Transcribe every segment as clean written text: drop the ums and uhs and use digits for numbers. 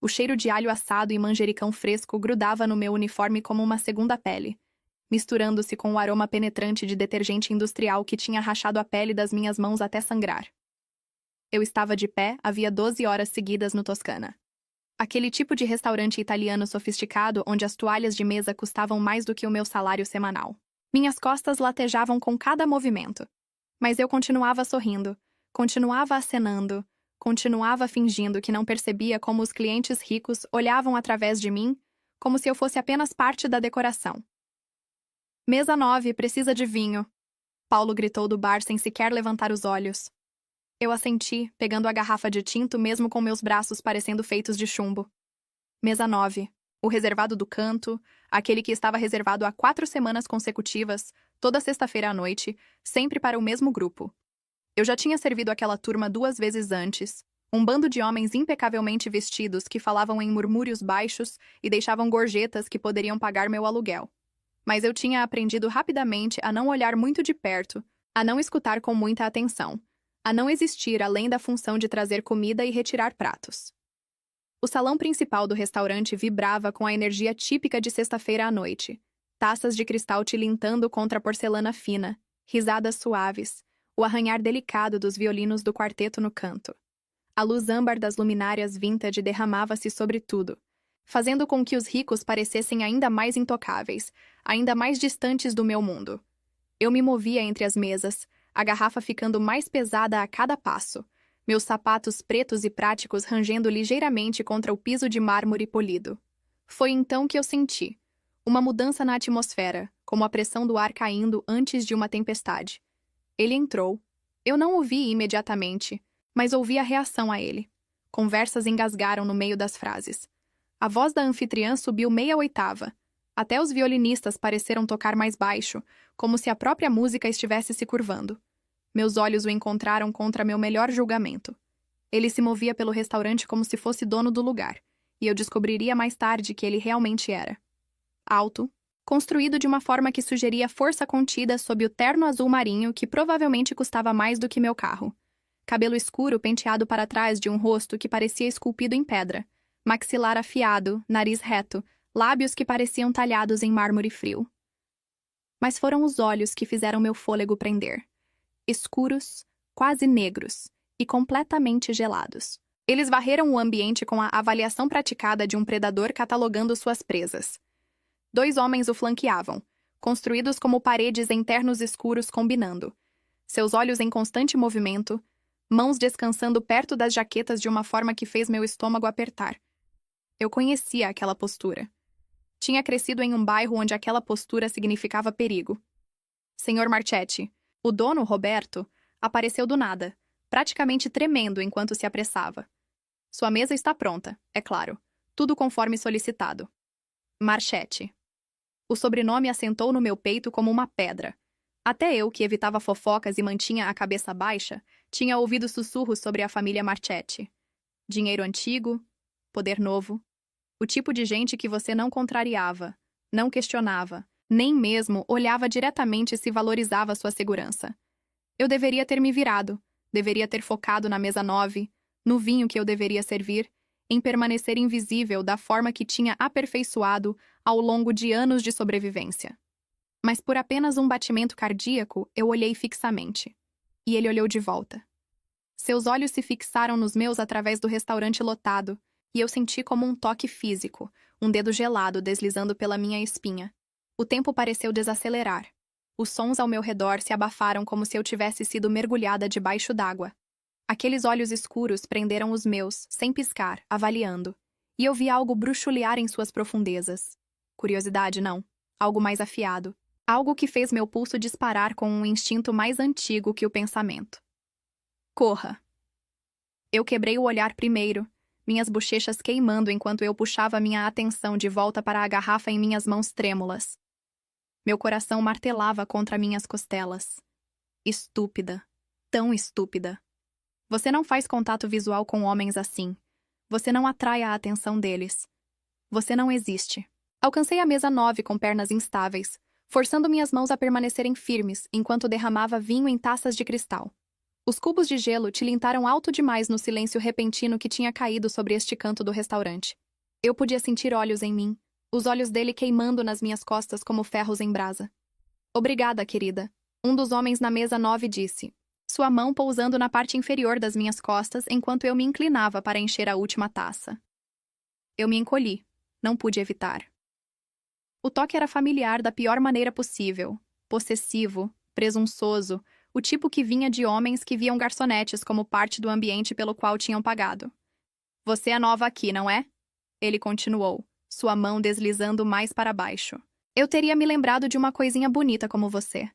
O cheiro de alho assado e manjericão fresco grudava no meu uniforme como uma segunda pele, misturando-se com o aroma penetrante de detergente industrial que tinha rachado a pele das minhas mãos até sangrar. Eu estava de pé havia 12 horas seguidas no Toscana. Aquele tipo de restaurante italiano sofisticado onde as toalhas de mesa custavam mais do que o meu salário semanal. Minhas costas latejavam com cada movimento. Mas eu continuava sorrindo, continuava acenando, continuava fingindo que não percebia como os clientes ricos olhavam através de mim, como se eu fosse apenas parte da decoração. Mesa 9, precisa de vinho. Paulo gritou do bar sem sequer levantar os olhos. Eu assenti, pegando a garrafa de tinto mesmo com meus braços parecendo feitos de chumbo. Mesa 9. O reservado do canto, aquele que estava reservado há 4 semanas consecutivas, toda sexta-feira à noite, sempre para o mesmo grupo. Eu já tinha servido aquela turma 2 vezes antes, um bando de homens impecavelmente vestidos que falavam em murmúrios baixos e deixavam gorjetas que poderiam pagar meu aluguel. Mas eu tinha aprendido rapidamente a não olhar muito de perto, a não escutar com muita atenção, a não existir além da função de trazer comida e retirar pratos. O salão principal do restaurante vibrava com a energia típica de sexta-feira à noite. Taças de cristal tilintando contra a porcelana fina, risadas suaves, o arranhar delicado dos violinos do quarteto no canto. A luz âmbar das luminárias vintage derramava-se sobre tudo, fazendo com que os ricos parecessem ainda mais intocáveis, ainda mais distantes do meu mundo. Eu me movia entre as mesas, a garrafa ficando mais pesada a cada passo, meus sapatos pretos e práticos rangendo ligeiramente contra o piso de mármore polido. Foi então que eu senti uma mudança na atmosfera, como a pressão do ar caindo antes de uma tempestade. Ele entrou. Eu não o vi imediatamente, mas ouvi a reação a ele. Conversas engasgaram no meio das frases. A voz da anfitriã subiu meia oitava. Até os violinistas pareceram tocar mais baixo, como se a própria música estivesse se curvando. Meus olhos o encontraram contra meu melhor julgamento. Ele se movia pelo restaurante como se fosse dono do lugar, e eu descobriria mais tarde que ele realmente era. Alto, construído de uma forma que sugeria força contida sob o terno azul marinho que provavelmente custava mais do que meu carro. Cabelo escuro penteado para trás de um rosto que parecia esculpido em pedra, maxilar afiado, nariz reto, lábios que pareciam talhados em mármore frio. Mas foram os olhos que fizeram meu fôlego prender. Escuros, quase negros, e completamente gelados. Eles varreram o ambiente com a avaliação praticada de um predador catalogando suas presas. 2 homens o flanqueavam, construídos como paredes em ternos escuros combinando. Seus olhos em constante movimento, mãos descansando perto das jaquetas de uma forma que fez meu estômago apertar. Eu conhecia aquela postura. Tinha crescido em um bairro onde aquela postura significava perigo. Senhor Marchetti, o dono, Roberto, apareceu do nada, praticamente tremendo enquanto se apressava. Sua mesa está pronta, é claro, tudo conforme solicitado. Marchetti. O sobrenome assentou no meu peito como uma pedra. Até eu, que evitava fofocas e mantinha a cabeça baixa, tinha ouvido sussurros sobre a família Marchetti. Dinheiro antigo, poder novo. O tipo de gente que você não contrariava, não questionava, nem mesmo olhava diretamente se valorizava sua segurança. Eu deveria ter me virado, deveria ter focado na mesa 9, no vinho que eu deveria servir, em permanecer invisível da forma que tinha aperfeiçoado ao longo de anos de sobrevivência. Mas por apenas um batimento cardíaco, eu olhei fixamente. E ele olhou de volta. Seus olhos se fixaram nos meus através do restaurante lotado, e eu senti como um toque físico, um dedo gelado deslizando pela minha espinha. O tempo pareceu desacelerar. Os sons ao meu redor se abafaram como se eu tivesse sido mergulhada debaixo d'água. Aqueles olhos escuros prenderam os meus, sem piscar, avaliando. E eu vi algo bruxulear em suas profundezas. Curiosidade, não. Algo mais afiado. Algo que fez meu pulso disparar com um instinto mais antigo que o pensamento. Corra! Eu quebrei o olhar primeiro, minhas bochechas queimando enquanto eu puxava minha atenção de volta para a garrafa em minhas mãos trêmulas. Meu coração martelava contra minhas costelas. Estúpida. Tão estúpida. Você não faz contato visual com homens assim. Você não atrai a atenção deles. Você não existe. Alcancei a mesa 9 com pernas instáveis, forçando minhas mãos a permanecerem firmes enquanto derramava vinho em taças de cristal. Os cubos de gelo tilintaram alto demais no silêncio repentino que tinha caído sobre este canto do restaurante. Eu podia sentir olhos em mim, os olhos dele queimando nas minhas costas como ferros em brasa. Obrigada, querida. Um dos homens na mesa 9 disse, sua mão pousando na parte inferior das minhas costas enquanto eu me inclinava para encher a última taça. Eu me encolhi. Não pude evitar. O toque era familiar da pior maneira possível. Possessivo, presunçoso, o tipo que vinha de homens que viam garçonetes como parte do ambiente pelo qual tinham pagado. Você é nova aqui, não é? Ele continuou, sua mão deslizando mais para baixo. Eu teria me lembrado de uma coisinha bonita como você.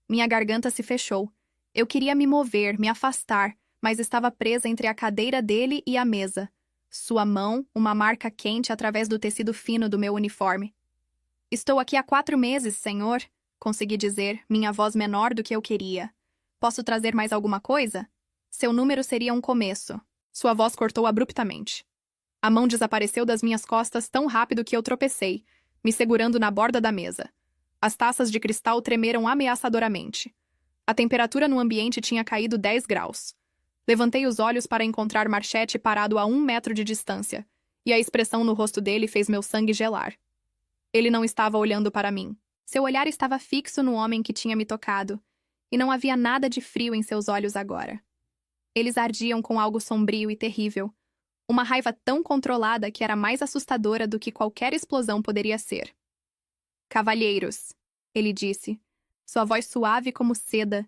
Minha garganta se fechou. Eu queria me mover, me afastar, mas estava presa entre a cadeira dele e a mesa. Sua mão, uma marca quente através do tecido fino do meu uniforme. Estou aqui há 4 meses, senhor, consegui dizer, minha voz menor do que eu queria. Posso trazer mais alguma coisa? Seu número seria um começo. Sua voz cortou abruptamente. A mão desapareceu das minhas costas tão rápido que eu tropecei, me segurando na borda da mesa. As taças de cristal tremeram ameaçadoramente. A temperatura no ambiente tinha caído 10 graus. Levantei os olhos para encontrar Marchette parado a 1 metro de distância, e a expressão no rosto dele fez meu sangue gelar. Ele não estava olhando para mim. Seu olhar estava fixo no homem que tinha me tocado, e não havia nada de frio em seus olhos agora. Eles ardiam com algo sombrio e terrível, uma raiva tão controlada que era mais assustadora do que qualquer explosão poderia ser. Cavalheiros, ele disse, sua voz suave como seda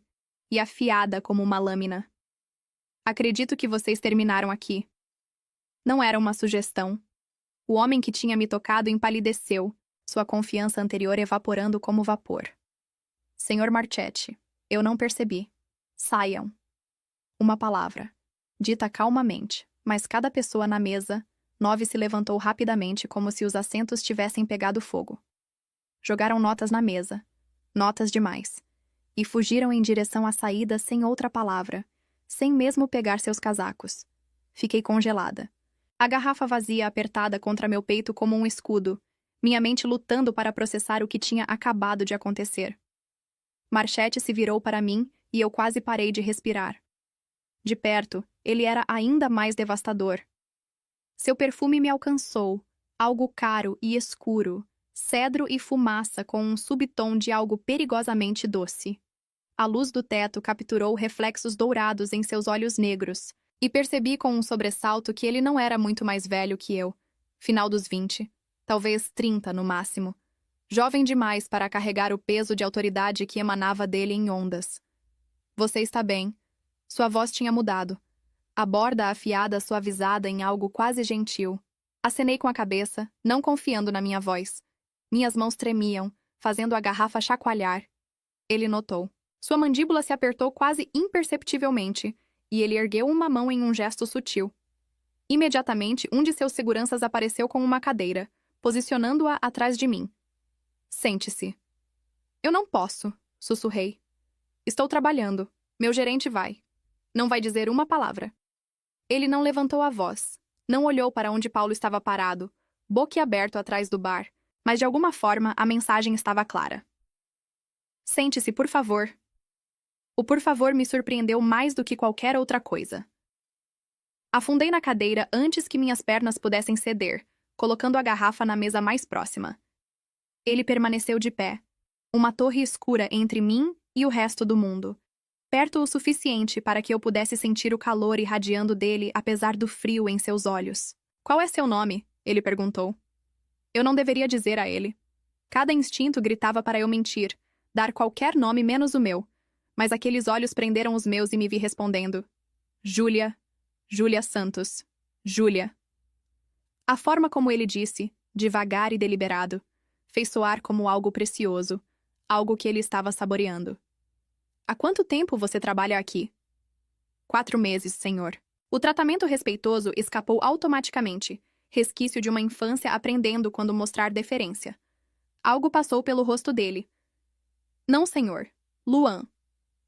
e afiada como uma lâmina. Acredito que vocês terminaram aqui. Não era uma sugestão. O homem que tinha me tocado empalideceu, sua confiança anterior evaporando como vapor. Senhor Marchette, eu não percebi. Saiam. Uma palavra, dita calmamente, mas cada pessoa na mesa, 9 se levantou rapidamente como se os assentos tivessem pegado fogo. Jogaram notas na mesa, notas demais, e fugiram em direção à saída sem outra palavra, sem mesmo pegar seus casacos. Fiquei congelada. A garrafa vazia apertada contra meu peito como um escudo, minha mente lutando para processar o que tinha acabado de acontecer. Marchette se virou para mim e eu quase parei de respirar. De perto, ele era ainda mais devastador. Seu perfume me alcançou, algo caro e escuro, cedro e fumaça com um subtom de algo perigosamente doce. A luz do teto capturou reflexos dourados em seus olhos negros, e percebi com um sobressalto que ele não era muito mais velho que eu, final dos 20, talvez 30 no máximo. Jovem demais para carregar o peso de autoridade que emanava dele em ondas. Você está bem. Sua voz tinha mudado. A borda afiada suavizada em algo quase gentil. Acenei com a cabeça, não confiando na minha voz. Minhas mãos tremiam, fazendo a garrafa chacoalhar. Ele notou. Sua mandíbula se apertou quase imperceptivelmente, e ele ergueu uma mão em um gesto sutil. Imediatamente, um de seus seguranças apareceu com uma cadeira, posicionando-a atrás de mim. Sente-se. Eu não posso, sussurrei. Estou trabalhando. Meu gerente vai. Não vai dizer uma palavra. Ele não levantou a voz. Não olhou para onde Paulo estava parado, boquiaberto atrás do bar, mas de alguma forma a mensagem estava clara. Sente-se, por favor. O por favor me surpreendeu mais do que qualquer outra coisa. Afundei na cadeira antes que minhas pernas pudessem ceder, colocando a garrafa na mesa mais próxima. Ele permaneceu de pé, uma torre escura entre mim e o resto do mundo, perto o suficiente para que eu pudesse sentir o calor irradiando dele apesar do frio em seus olhos. Qual é seu nome? Ele perguntou. Eu não deveria dizer a ele. Cada instinto gritava para eu mentir, dar qualquer nome menos o meu, mas aqueles olhos prenderam os meus e me vi respondendo. Júlia. Júlia Santos. Júlia. A forma como ele disse, devagar e deliberado, fez soar como algo precioso, algo que ele estava saboreando. Há quanto tempo você trabalha aqui? 4 meses, senhor. O tratamento respeitoso escapou automaticamente, resquício de uma infância aprendendo quando mostrar deferência. Algo passou pelo rosto dele. Não, senhor. Luan.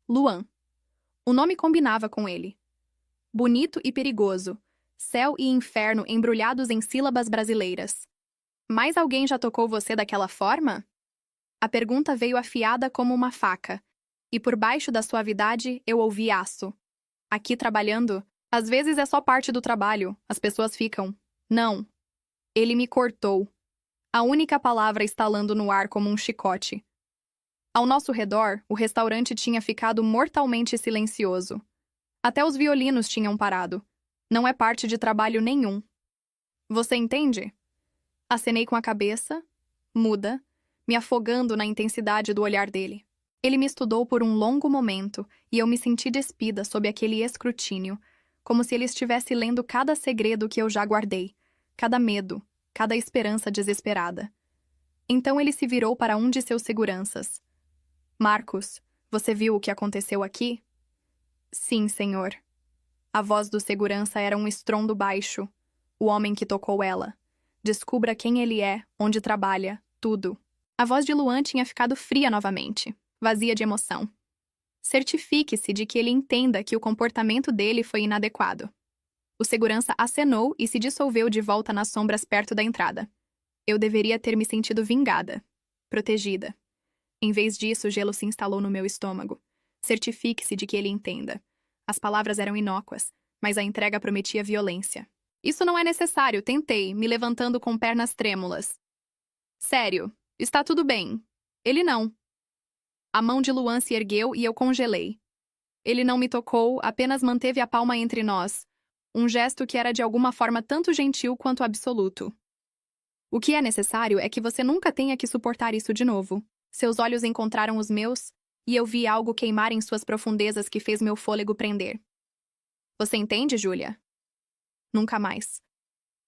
Luan. O nome combinava com ele. Bonito e perigoso. Céu e inferno embrulhados em sílabas brasileiras. Mas alguém já tocou você daquela forma? A pergunta veio afiada como uma faca, e por baixo da suavidade eu ouvi aço. Aqui trabalhando, às vezes é só parte do trabalho, as pessoas ficam. Não. Ele me cortou. A única palavra estalando no ar como um chicote. Ao nosso redor, o restaurante tinha ficado mortalmente silencioso. Até os violinos tinham parado. Não é parte de trabalho nenhum. Você entende? Acenei com a cabeça, muda, me afogando na intensidade do olhar dele. Ele me estudou por um longo momento e eu me senti despida sob aquele escrutínio, como se ele estivesse lendo cada segredo que eu já guardei, cada medo, cada esperança desesperada. Então ele se virou para um de seus seguranças. Marcos, você viu o que aconteceu aqui? Sim, senhor. A voz do segurança era um estrondo baixo. O homem que tocou ela. Descubra quem ele é, onde trabalha, tudo. A voz de Luan tinha ficado fria novamente, vazia de emoção. Certifique-se de que ele entenda que o comportamento dele foi inadequado. O segurança acenou e se dissolveu de volta nas sombras perto da entrada. Eu deveria ter me sentido vingada, protegida. Em vez disso, o gelo se instalou no meu estômago. Certifique-se de que ele entenda. As palavras eram inócuas, mas a entrega prometia violência. Isso não é necessário, tentei, me levantando com pernas trêmulas. Sério, está tudo bem. Ele não. A mão de Luan se ergueu e eu congelei. Ele não me tocou, apenas manteve a palma entre nós. Um gesto que era de alguma forma tanto gentil quanto absoluto. O que é necessário é que você nunca tenha que suportar isso de novo. Seus olhos encontraram os meus, e eu vi algo queimar em suas profundezas que fez meu fôlego prender. Você entende, Júlia? Nunca mais.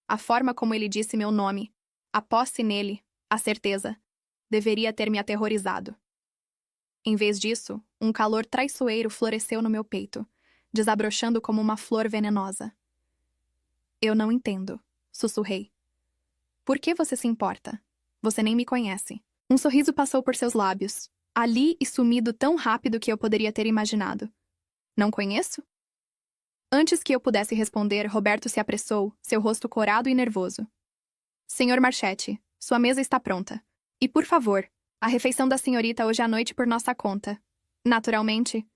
A forma como ele disse meu nome, a posse nele, a certeza, deveria ter me aterrorizado. Em vez disso, um calor traiçoeiro floresceu no meu peito, desabrochando como uma flor venenosa. Eu não entendo, sussurrei. Por que você se importa? Você nem me conhece. Um sorriso passou por seus lábios, ali e sumido tão rápido que eu poderia ter imaginado. Não conheço? Antes que eu pudesse responder, Roberto se apressou, seu rosto corado e nervoso. Senhor Marchetti, sua mesa está pronta. E, por favor, a refeição da senhorita hoje à noite por nossa conta. Naturalmente,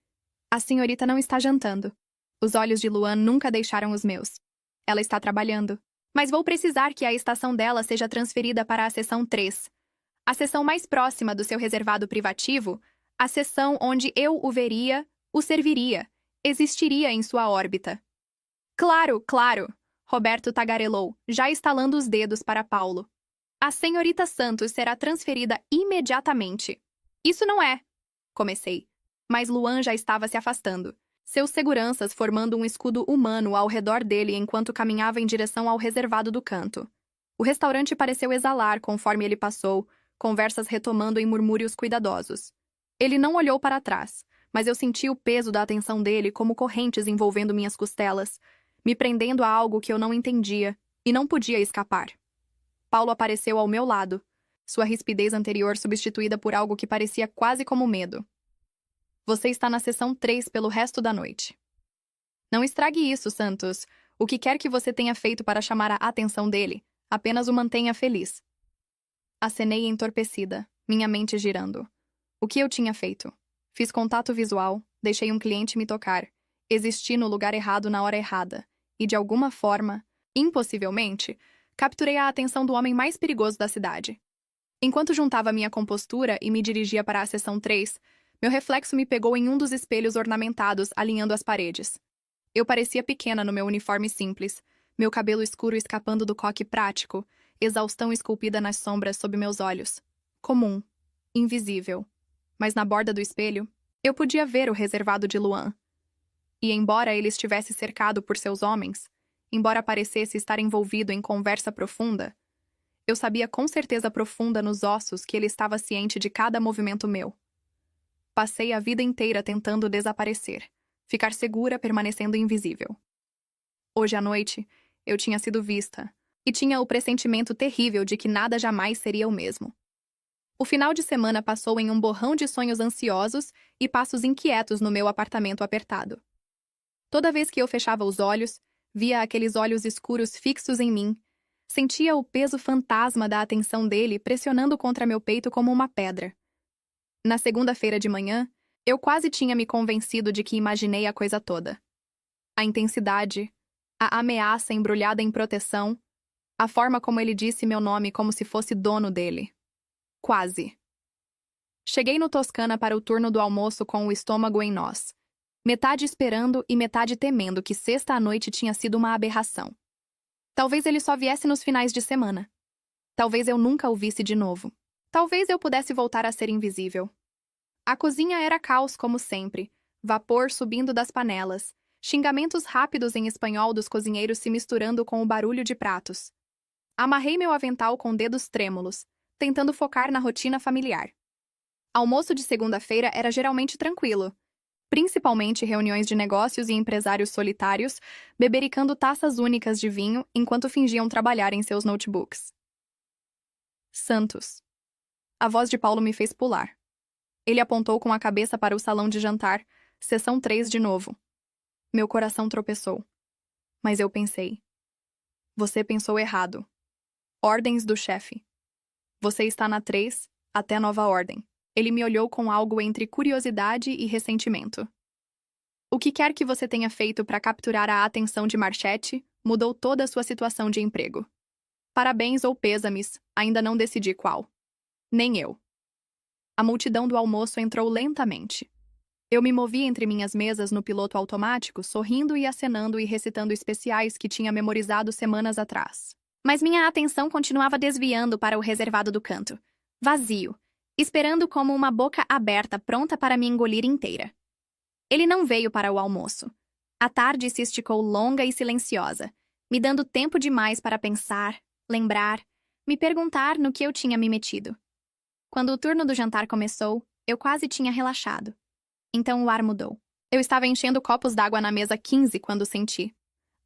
a senhorita não está jantando. Os olhos de Luan nunca deixaram os meus. Ela está trabalhando. Mas vou precisar que a estação dela seja transferida para a seção 3. A seção mais próxima do seu reservado privativo, a seção onde eu o veria, o serviria, existiria em sua órbita. Claro, claro, Roberto tagarelou, já estalando os dedos para Paulo. A senhorita Santos será transferida imediatamente. Isso não é, comecei. Mas Luan já estava se afastando. Seus seguranças formando um escudo humano ao redor dele enquanto caminhava em direção ao reservado do canto. O restaurante pareceu exalar conforme ele passou, conversas retomando em murmúrios cuidadosos. Ele não olhou para trás, mas eu senti o peso da atenção dele como correntes envolvendo minhas costelas, me prendendo a algo que eu não entendia e não podia escapar. Paulo apareceu ao meu lado, sua rispidez anterior substituída por algo que parecia quase como medo. Você está na seção 3 pelo resto da noite. Não estrague isso, Santos. O que quer que você tenha feito para chamar a atenção dele, apenas o mantenha feliz. Acenei entorpecida, minha mente girando. O que eu tinha feito? Fiz contato visual, deixei um cliente me tocar, existi no lugar errado na hora errada, e de alguma forma, impossivelmente, capturei a atenção do homem mais perigoso da cidade. Enquanto juntava minha compostura e me dirigia para a seção 3, meu reflexo me pegou em um dos espelhos ornamentados alinhando as paredes. Eu parecia pequena no meu uniforme simples, meu cabelo escuro escapando do coque prático, exaustão esculpida nas sombras sob meus olhos. Comum. Invisível. Mas na borda do espelho, eu podia ver o reservado de Luan. E embora ele estivesse cercado por seus homens, embora parecesse estar envolvido em conversa profunda, eu sabia com certeza profunda nos ossos que ele estava ciente de cada movimento meu. Passei a vida inteira tentando desaparecer, ficar segura permanecendo invisível. Hoje à noite, eu tinha sido vista, e tinha o pressentimento terrível de que nada jamais seria o mesmo. O final de semana passou em um borrão de sonhos ansiosos e passos inquietos no meu apartamento apertado. Toda vez que eu fechava os olhos, via aqueles olhos escuros fixos em mim, sentia o peso fantasma da atenção dele pressionando contra meu peito como uma pedra. Na segunda-feira de manhã, eu quase tinha me convencido de que imaginei a coisa toda. A intensidade, a ameaça embrulhada em proteção, a forma como ele disse meu nome como se fosse dono dele. Quase. Cheguei no Toscana para o turno do almoço com o estômago em nós. Metade esperando e metade temendo que sexta à noite tinha sido uma aberração. Talvez ele só viesse nos finais de semana. Talvez eu nunca o visse de novo. Talvez eu pudesse voltar a ser invisível. A cozinha era caos como sempre, vapor subindo das panelas, xingamentos rápidos em espanhol dos cozinheiros se misturando com o barulho de pratos. Amarrei meu avental com dedos trêmulos, tentando focar na rotina familiar. Almoço de segunda-feira era geralmente tranquilo, principalmente reuniões de negócios e empresários solitários, bebericando taças únicas de vinho enquanto fingiam trabalhar em seus notebooks. Santos. A voz de Paulo me fez pular. Ele apontou com a cabeça para o salão de jantar, seção 3 de novo. Meu coração tropeçou. Mas eu pensei. Você pensou errado. Ordens do chefe. Você está na 3, até nova ordem. Ele me olhou com algo entre curiosidade e ressentimento. O que quer que você tenha feito para capturar a atenção de Marchetti mudou toda a sua situação de emprego. Parabéns ou pêsames, ainda não decidi qual. Nem eu. A multidão do almoço entrou lentamente. Eu me movi entre minhas mesas no piloto automático, sorrindo e acenando e recitando especiais que tinha memorizado semanas atrás. Mas minha atenção continuava desviando para o reservado do canto. Vazio, esperando como uma boca aberta pronta para me engolir inteira. Ele não veio para o almoço. A tarde se esticou longa e silenciosa, me dando tempo demais para pensar, lembrar, me perguntar no que eu tinha me metido. Quando o turno do jantar começou, eu quase tinha relaxado. Então o ar mudou. Eu estava enchendo copos d'água na mesa 15 quando senti.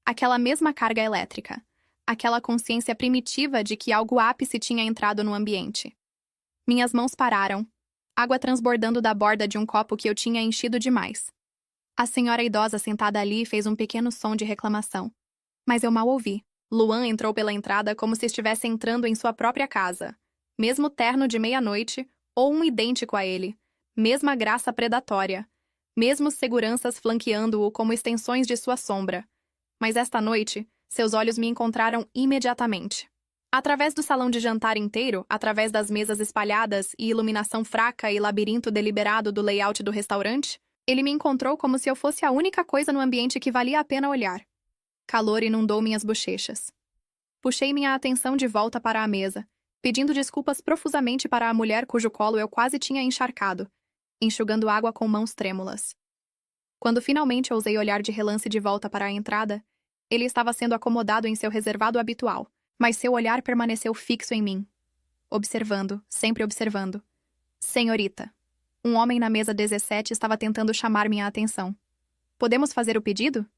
Aquela mesma carga elétrica. Aquela consciência primitiva de que algo ápice tinha entrado no ambiente. Minhas mãos pararam, água transbordando da borda de um copo que eu tinha enchido demais. A senhora idosa sentada ali fez um pequeno som de reclamação. Mas eu mal ouvi. Luan entrou pela entrada como se estivesse entrando em sua própria casa. Mesmo terno de meia-noite, ou um idêntico a ele. Mesma graça predatória. Mesmos seguranças flanqueando-o como extensões de sua sombra. Mas esta noite, seus olhos me encontraram imediatamente. Através do salão de jantar inteiro, através das mesas espalhadas e iluminação fraca e labirinto deliberado do layout do restaurante, ele me encontrou como se eu fosse a única coisa no ambiente que valia a pena olhar. Calor inundou minhas bochechas. Puxei minha atenção de volta para a mesa, pedindo desculpas profusamente para a mulher cujo colo eu quase tinha encharcado, enxugando água com mãos trêmulas. Quando finalmente ousei olhar de relance de volta para a entrada, ele estava sendo acomodado em seu reservado habitual, mas seu olhar permaneceu fixo em mim. Observando, sempre observando. Senhorita. Um homem na mesa 17 estava tentando chamar minha atenção. Podemos fazer o pedido?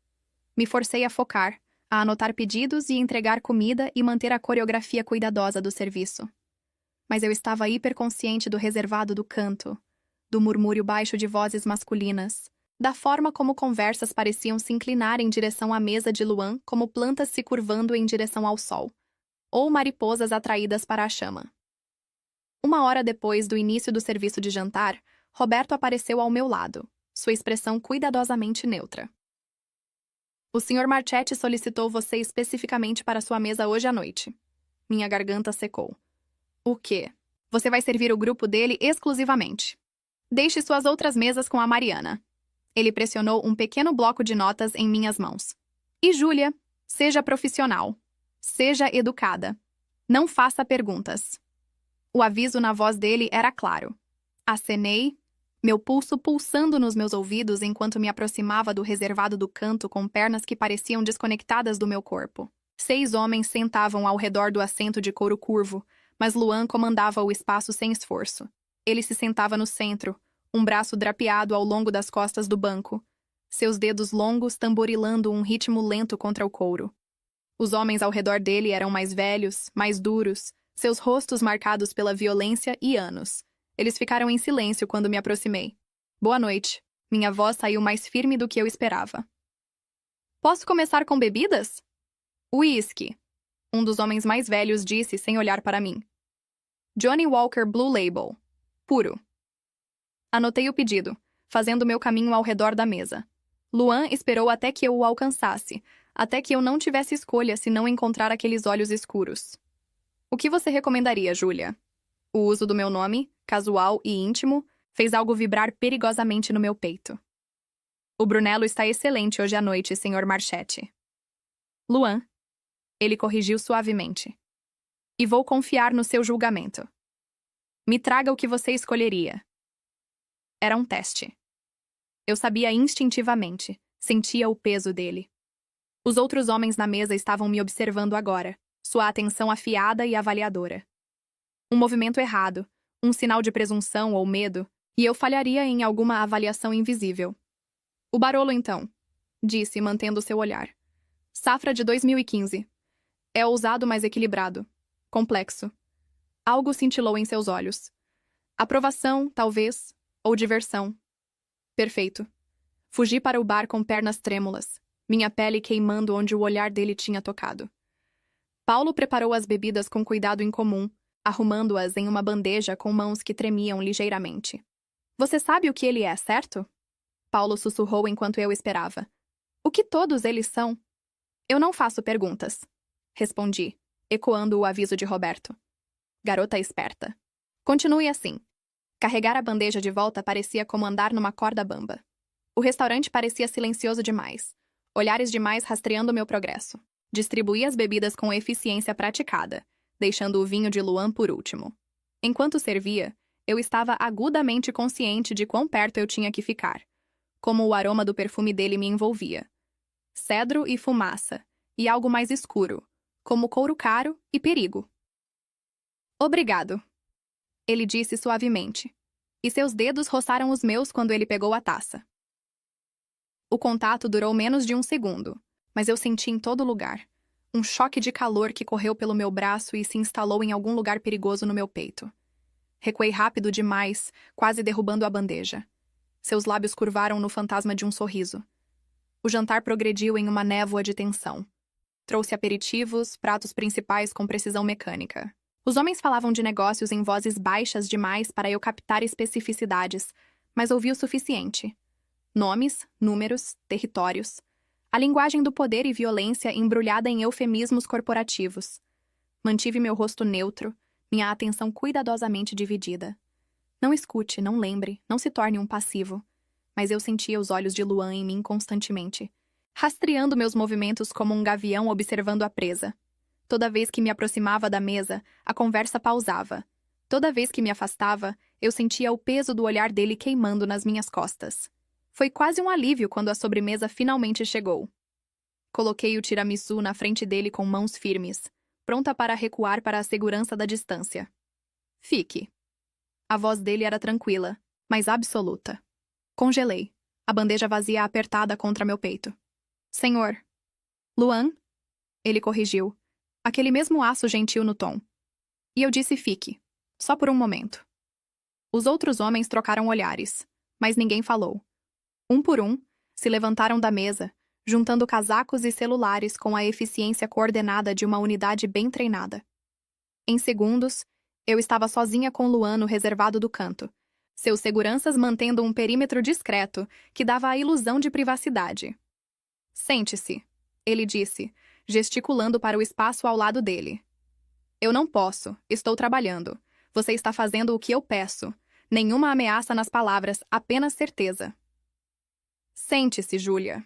Me forcei a focar, a anotar pedidos e entregar comida e manter a coreografia cuidadosa do serviço. Mas eu estava hiperconsciente do reservado do canto, do murmúrio baixo de vozes masculinas, da forma como conversas pareciam se inclinar em direção à mesa de Luan como plantas se curvando em direção ao sol, ou mariposas atraídas para a chama. 1 hora depois do início do serviço de jantar, Roberto apareceu ao meu lado, sua expressão cuidadosamente neutra. O Sr. Marchetti solicitou você especificamente para sua mesa hoje à noite. Minha garganta secou. O quê? Você vai servir o grupo dele exclusivamente. Deixe suas outras mesas com a Mariana. Ele pressionou um pequeno bloco de notas em minhas mãos. E Júlia, seja profissional. Seja educada. Não faça perguntas. O aviso na voz dele era claro. Acenei, meu pulso pulsando nos meus ouvidos enquanto me aproximava do reservado do canto com pernas que pareciam desconectadas do meu corpo. 6 homens sentavam ao redor do assento de couro curvo, mas Luan comandava o espaço sem esforço. Ele se sentava no centro, um braço drapeado ao longo das costas do banco, seus dedos longos tamborilando um ritmo lento contra o couro. Os homens ao redor dele eram mais velhos, mais duros, seus rostos marcados pela violência e anos. Eles ficaram em silêncio quando me aproximei. Boa noite. Minha voz saiu mais firme do que eu esperava. Posso começar com bebidas? Whisky. Um dos homens mais velhos disse sem olhar para mim. Johnny Walker Blue Label. Puro. Anotei o pedido, fazendo meu caminho ao redor da mesa. Luan esperou até que eu o alcançasse, até que eu não tivesse escolha se não encontrar aqueles olhos escuros. O que você recomendaria, Júlia? O uso do meu nome, casual e íntimo, fez algo vibrar perigosamente no meu peito. O Brunello está excelente hoje à noite, Sr. Marchetti. Luan. Ele corrigiu suavemente. E vou confiar no seu julgamento. Me traga o que você escolheria. Era um teste. Eu sabia instintivamente, sentia o peso dele. Os outros homens na mesa estavam me observando agora, sua atenção afiada e avaliadora. Um movimento errado, um sinal de presunção ou medo, e eu falharia em alguma avaliação invisível. O Barolo, então, disse, mantendo seu olhar. Safra de 2015. É ousado, mas equilibrado. Complexo. Algo cintilou em seus olhos. Aprovação, talvez, ou diversão. Perfeito. Fugi para o bar com pernas trêmulas, minha pele queimando onde o olhar dele tinha tocado. Paulo preparou as bebidas com cuidado incomum, arrumando-as em uma bandeja com mãos que tremiam ligeiramente. Você sabe o que ele é, certo? Paulo sussurrou enquanto eu esperava. O que todos eles são? Eu não faço perguntas. Respondi, ecoando o aviso de Roberto. Garota esperta. Continue assim. Carregar a bandeja de volta parecia como andar numa corda bamba. O restaurante parecia silencioso demais. Olhares demais rastreando meu progresso. Distribuí as bebidas com eficiência praticada, deixando o vinho de Luan por último. Enquanto servia, eu estava agudamente consciente de quão perto eu tinha que ficar, como o aroma do perfume dele me envolvia. Cedro e fumaça, e algo mais escuro, como couro caro e perigo. Obrigado, ele disse suavemente, e seus dedos roçaram os meus quando ele pegou a taça. O contato durou menos de um segundo, mas eu senti em todo lugar um choque de calor que correu pelo meu braço e se instalou em algum lugar perigoso no meu peito. Recuei rápido demais, quase derrubando a bandeja. Seus lábios curvaram no fantasma de um sorriso. O jantar progrediu em uma névoa de tensão. Trouxe aperitivos, pratos principais com precisão mecânica. Os homens falavam de negócios em vozes baixas demais para eu captar especificidades, mas ouvi o suficiente. Nomes, números, territórios. A linguagem do poder e violência embrulhada em eufemismos corporativos. Mantive meu rosto neutro, minha atenção cuidadosamente dividida. Não escute, não lembre, não se torne um passivo. Mas eu sentia os olhos de Luan em mim constantemente, rastreando meus movimentos como um gavião observando a presa. Toda vez que me aproximava da mesa, a conversa pausava. Toda vez que me afastava, eu sentia o peso do olhar dele queimando nas minhas costas. Foi quase um alívio quando a sobremesa finalmente chegou. Coloquei o tiramisu na frente dele com mãos firmes, pronta para recuar para a segurança da distância. Fique. A voz dele era tranquila, mas absoluta. Congelei, a bandeja vazia apertada contra meu peito. Senhor. Luan? Ele corrigiu, aquele mesmo aço gentil no tom. E eu disse fique, só por um momento. Os outros homens trocaram olhares, mas ninguém falou. Um por um, se levantaram da mesa, juntando casacos e celulares com a eficiência coordenada de uma unidade bem treinada. Em segundos, eu estava sozinha com Luan no reservado do canto, seus seguranças mantendo um perímetro discreto que dava a ilusão de privacidade. Sente-se, ele disse, gesticulando para o espaço ao lado dele. Eu não posso, estou trabalhando. Você está fazendo o que eu peço. Nenhuma ameaça nas palavras, apenas certeza. Sente-se, Júlia.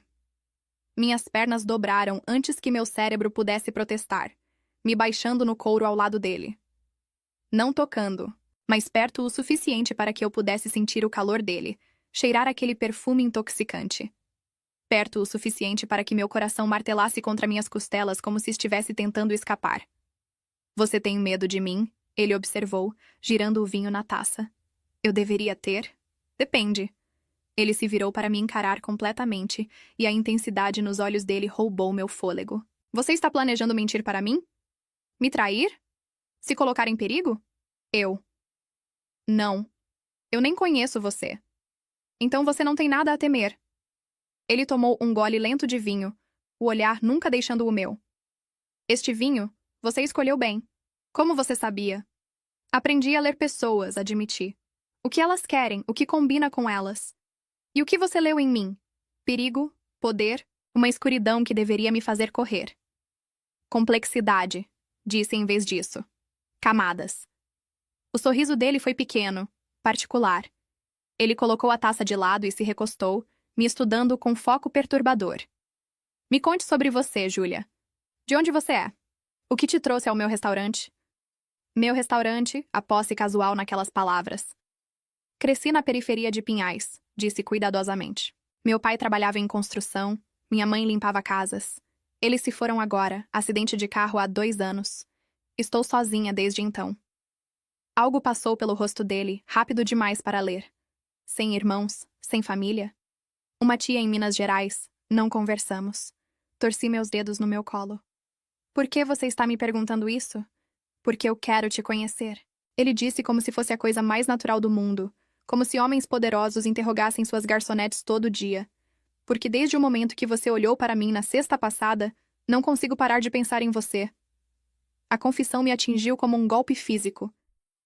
Minhas pernas dobraram antes que meu cérebro pudesse protestar, me baixando no couro ao lado dele. Não tocando, mas perto o suficiente para que eu pudesse sentir o calor dele, cheirar aquele perfume intoxicante. Perto o suficiente para que meu coração martelasse contra minhas costelas como se estivesse tentando escapar. Você tem medo de mim? Ele observou, girando o vinho na taça. Eu deveria ter? Depende. Ele se virou para me encarar completamente, e a intensidade nos olhos dele roubou meu fôlego. Você está planejando mentir para mim? Me trair? Se colocar em perigo? Eu. Não. Eu nem conheço você. Então você não tem nada a temer. Ele tomou um gole lento de vinho, o olhar nunca deixando o meu. Este vinho, você escolheu bem. Como você sabia? Aprendi a ler pessoas, admiti. O que elas querem, o que combina com elas. E o que você leu em mim? Perigo, poder, uma escuridão que deveria me fazer correr. Complexidade, disse em vez disso. Camadas. O sorriso dele foi pequeno, particular. Ele colocou a taça de lado e se recostou, me estudando com foco perturbador. Me conte sobre você, Júlia. De onde você é? O que te trouxe ao meu restaurante? Meu restaurante, a posse casual naquelas palavras. Cresci na periferia de Pinhais, disse cuidadosamente. Meu pai trabalhava em construção, minha mãe limpava casas. Eles se foram agora, acidente de carro há 2 anos. Estou sozinha desde então. Algo passou pelo rosto dele, rápido demais para ler. Sem irmãos, sem família. Uma tia em Minas Gerais, não conversamos. Torci meus dedos no meu colo. Por que você está me perguntando isso? Porque eu quero te conhecer. Ele disse como se fosse a coisa mais natural do mundo, como se homens poderosos interrogassem suas garçonetes todo dia. Porque desde o momento que você olhou para mim na sexta passada, não consigo parar de pensar em você. A confissão me atingiu como um golpe físico.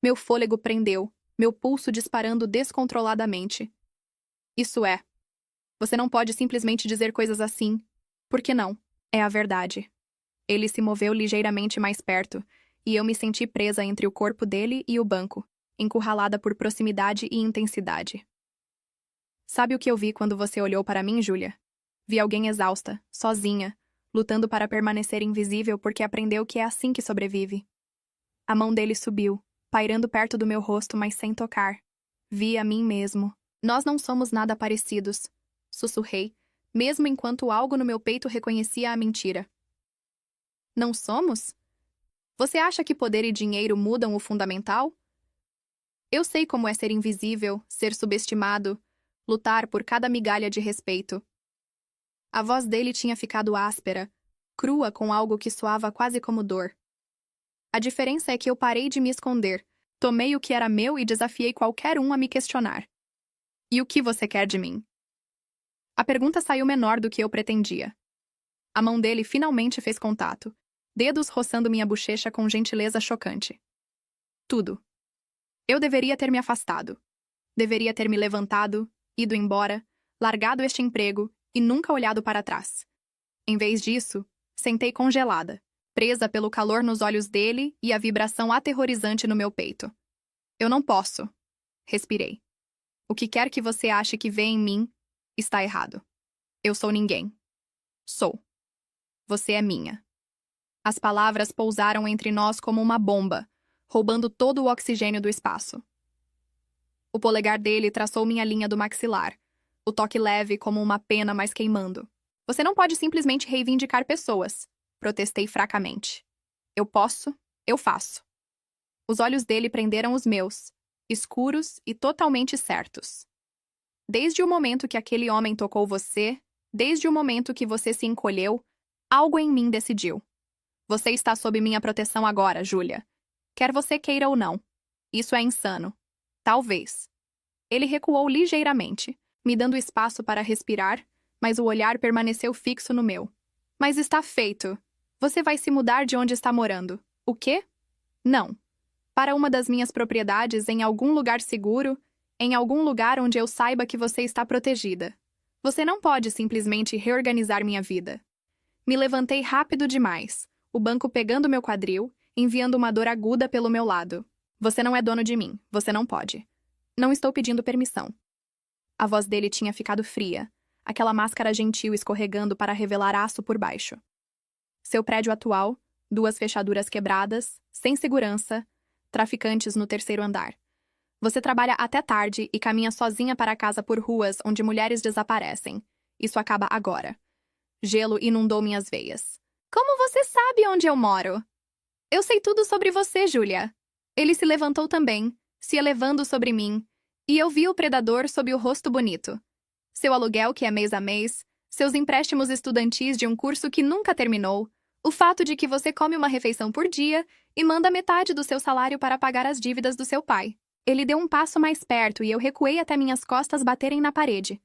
Meu fôlego prendeu, meu pulso disparando descontroladamente. Isso é. Você não pode simplesmente dizer coisas assim. Por que não? É a verdade. Ele se moveu ligeiramente mais perto, e eu me senti presa entre o corpo dele e o banco, encurralada por proximidade e intensidade. Sabe o que eu vi quando você olhou para mim, Júlia? Vi alguém exausta, sozinha, lutando para permanecer invisível porque aprendeu que é assim que sobrevive. A mão dele subiu, pairando perto do meu rosto, mas sem tocar. Vi a mim mesmo. Nós não somos nada parecidos, sussurrei, mesmo enquanto algo no meu peito reconhecia a mentira. Não somos? Você acha que poder e dinheiro mudam o fundamental? Eu sei como é ser invisível, ser subestimado, lutar por cada migalha de respeito. A voz dele tinha ficado áspera, crua com algo que soava quase como dor. A diferença é que eu parei de me esconder, tomei o que era meu e desafiei qualquer um a me questionar. E o que você quer de mim? A pergunta saiu menor do que eu pretendia. A mão dele finalmente fez contato, dedos roçando minha bochecha com gentileza chocante. Tudo. Eu deveria ter me afastado. Deveria ter me levantado, ido embora, largado este emprego e nunca olhado para trás. Em vez disso, sentei congelada, presa pelo calor nos olhos dele e a vibração aterrorizante no meu peito. Eu não posso. Respirei. O que quer que você ache que vê em mim, está errado. Eu sou ninguém. Sou. Você é minha. As palavras pousaram entre nós como uma bomba, roubando todo o oxigênio do espaço. O polegar dele traçou minha linha do maxilar, o toque leve como uma pena mais queimando. Você não pode simplesmente reivindicar pessoas, protestei fracamente. Eu posso, eu faço. Os olhos dele prenderam os meus, escuros e totalmente certos. Desde o momento que aquele homem tocou você, desde o momento que você se encolheu, algo em mim decidiu. Você está sob minha proteção agora, Júlia. Quer você queira ou não. Isso é insano. Talvez. Ele recuou ligeiramente, me dando espaço para respirar, mas o olhar permaneceu fixo no meu. Mas está feito. Você vai se mudar de onde está morando. O quê? Não. Para uma das minhas propriedades em algum lugar seguro, em algum lugar onde eu saiba que você está protegida. Você não pode simplesmente reorganizar minha vida. Me levantei rápido demais, o banco pegando meu quadril, enviando uma dor aguda pelo meu lado. Você não é dono de mim, você não pode. Não estou pedindo permissão. A voz dele tinha ficado fria, aquela máscara gentil escorregando para revelar aço por baixo. Seu prédio atual, 2 fechaduras quebradas, sem segurança, traficantes no 3º andar. Você trabalha até tarde e caminha sozinha para casa por ruas onde mulheres desaparecem. Isso acaba agora. Gelo inundou minhas veias. Como você sabe onde eu moro? Eu sei tudo sobre você, Júlia. Ele se levantou também, se elevando sobre mim, e eu vi o predador sob o rosto bonito. Seu aluguel que é mês a mês, seus empréstimos estudantis de um curso que nunca terminou, o fato de que você come uma refeição por dia e manda metade do seu salário para pagar as dívidas do seu pai. Ele deu um passo mais perto e eu recuei até minhas costas baterem na parede.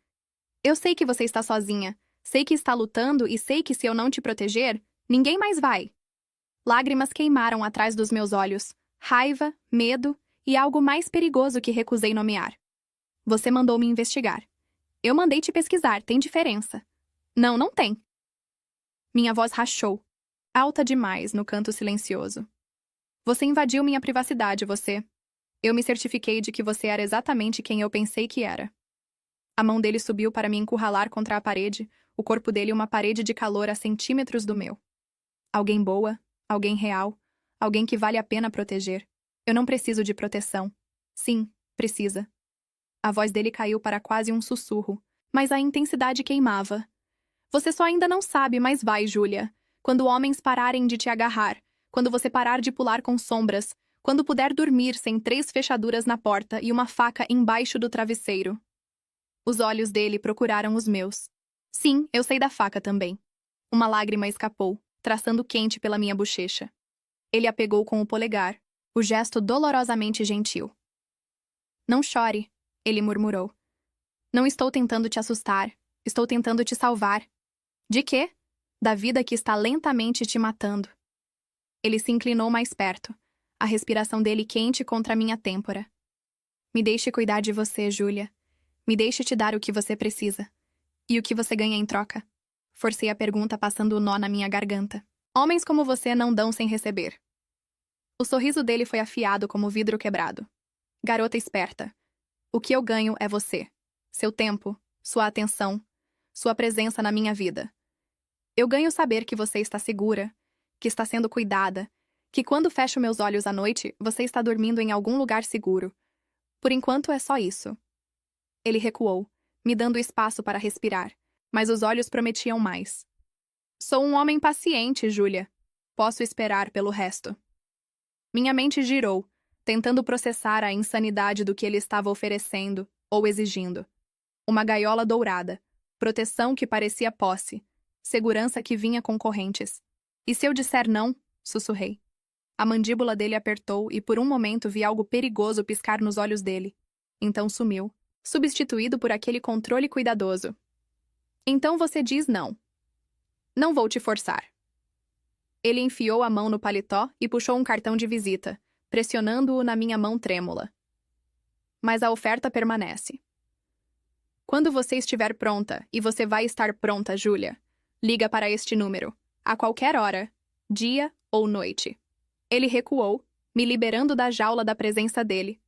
Eu sei que você está sozinha, sei que está lutando e sei que se eu não te proteger, ninguém mais vai. Lágrimas queimaram atrás dos meus olhos, raiva, medo e algo mais perigoso que recusei nomear. Você mandou me investigar. Eu mandei te pesquisar, tem diferença. Não, não tem. Minha voz rachou, alta demais no canto silencioso. Você invadiu minha privacidade, você. Eu me certifiquei de que você era exatamente quem eu pensei que era. A mão dele subiu para me encurralar contra a parede, o corpo dele uma parede de calor a centímetros do meu. Alguém boa, alguém real, alguém que vale a pena proteger. Eu não preciso de proteção. Sim, precisa. A voz dele caiu para quase um sussurro, mas a intensidade queimava. Você só ainda não sabe, mas vai, Júlia. Quando homens pararem de te agarrar, quando você parar de pular com sombras, quando puder dormir sem 3 fechaduras na porta e uma faca embaixo do travesseiro. Os olhos dele procuraram os meus. Sim, eu sei da faca também. Uma lágrima escapou, traçando quente pela minha bochecha. Ele a pegou com o polegar, o gesto dolorosamente gentil. Não chore, ele murmurou. Não estou tentando te assustar, estou tentando te salvar. De quê? Da vida que está lentamente te matando. Ele se inclinou mais perto, a respiração dele quente contra a minha têmpora. Me deixe cuidar de você, Júlia. Me deixe te dar o que você precisa. E o que você ganha em troca? Forcei a pergunta passando o nó na minha garganta. Homens como você não dão sem receber. O sorriso dele foi afiado como vidro quebrado. Garota esperta. O que eu ganho é você. Seu tempo, sua atenção, sua presença na minha vida. Eu ganho saber que você está segura, que está sendo cuidada, que quando fecho meus olhos à noite, você está dormindo em algum lugar seguro. Por enquanto é só isso. Ele recuou, me dando espaço para respirar, mas os olhos prometiam mais. Sou um homem paciente, Júlia. Posso esperar pelo resto. Minha mente girou, tentando processar a insanidade do que ele estava oferecendo ou exigindo. Uma gaiola dourada, proteção que parecia posse, segurança que vinha com correntes. E se eu disser não? Sussurrei. A mandíbula dele apertou e por um momento vi algo perigoso piscar nos olhos dele. Então sumiu, substituído por aquele controle cuidadoso. Então você diz não. Não vou te forçar. Ele enfiou a mão no paletó e puxou um cartão de visita, pressionando-o na minha mão trêmula. Mas a oferta permanece. Quando você estiver pronta, e você vai estar pronta, Júlia, liga para este número, a qualquer hora, dia ou noite. Ele recuou, me liberando da jaula da presença dele.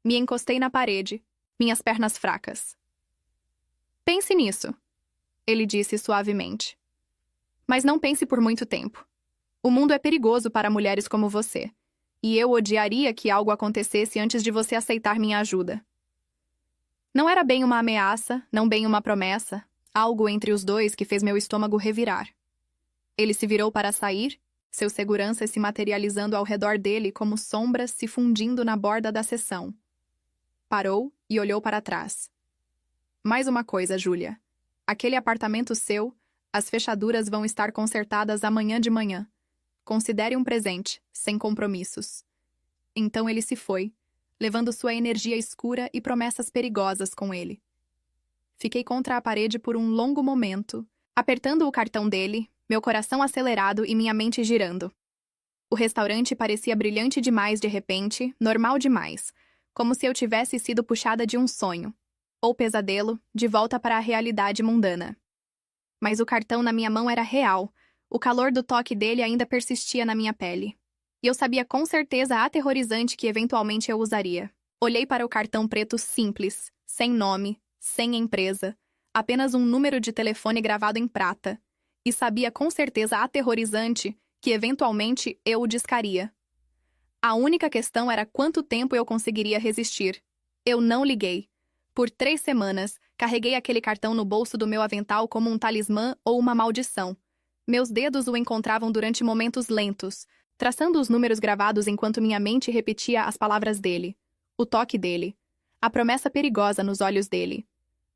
Me encostei na parede, minhas pernas fracas. Pense nisso, ele disse suavemente. Mas não pense por muito tempo. O mundo é perigoso para mulheres como você, e eu odiaria que algo acontecesse antes de você aceitar minha ajuda. Não era bem uma ameaça, não bem uma promessa, algo entre os dois que fez meu estômago revirar. Ele se virou para sair, seus seguranças se materializando ao redor dele como sombras se fundindo na borda da seção. Parou e olhou para trás. Mais uma coisa, Júlia. Aquele apartamento seu, as fechaduras vão estar consertadas amanhã de manhã. Considere um presente, sem compromissos. Então ele se foi, levando sua energia escura e promessas perigosas com ele. Fiquei contra a parede por um longo momento, apertando o cartão dele, meu coração acelerado e minha mente girando. O restaurante parecia brilhante demais de repente, normal demais, como se eu tivesse sido puxada de um sonho, ou pesadelo, de volta para a realidade mundana. Mas o cartão na minha mão era real, o calor do toque dele ainda persistia na minha pele. E eu sabia com certeza a aterrorizante que eventualmente eu usaria. Olhei para o cartão preto simples, sem nome, sem empresa, apenas um número de telefone gravado em prata, e sabia com certeza aterrorizante que eventualmente eu o discaria. A única questão era quanto tempo eu conseguiria resistir. Eu não liguei. Por 3 semanas, carreguei aquele cartão no bolso do meu avental como um talismã ou uma maldição. Meus dedos o encontravam durante momentos lentos, traçando os números gravados enquanto minha mente repetia as palavras dele, o toque dele, a promessa perigosa nos olhos dele.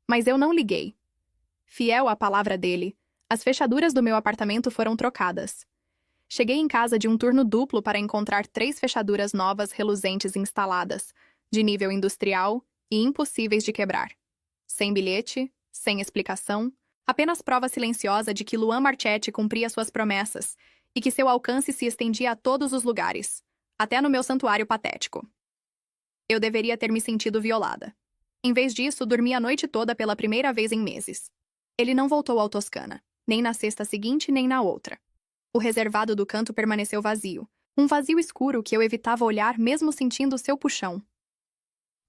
Mas eu não liguei. Fiel à palavra dele, as fechaduras do meu apartamento foram trocadas. Cheguei em casa de um turno duplo para encontrar 3 fechaduras novas reluzentes instaladas, de nível industrial e impossíveis de quebrar. Sem bilhete, sem explicação, apenas prova silenciosa de que Luan Marchetti cumpria suas promessas e que seu alcance se estendia a todos os lugares, até no meu santuário patético. Eu deveria ter me sentido violada. Em vez disso, dormi a noite toda pela primeira vez em meses. Ele não voltou ao Toscana, nem na sexta seguinte nem na outra. O reservado do canto permaneceu vazio, um vazio escuro que eu evitava olhar mesmo sentindo seu puxão.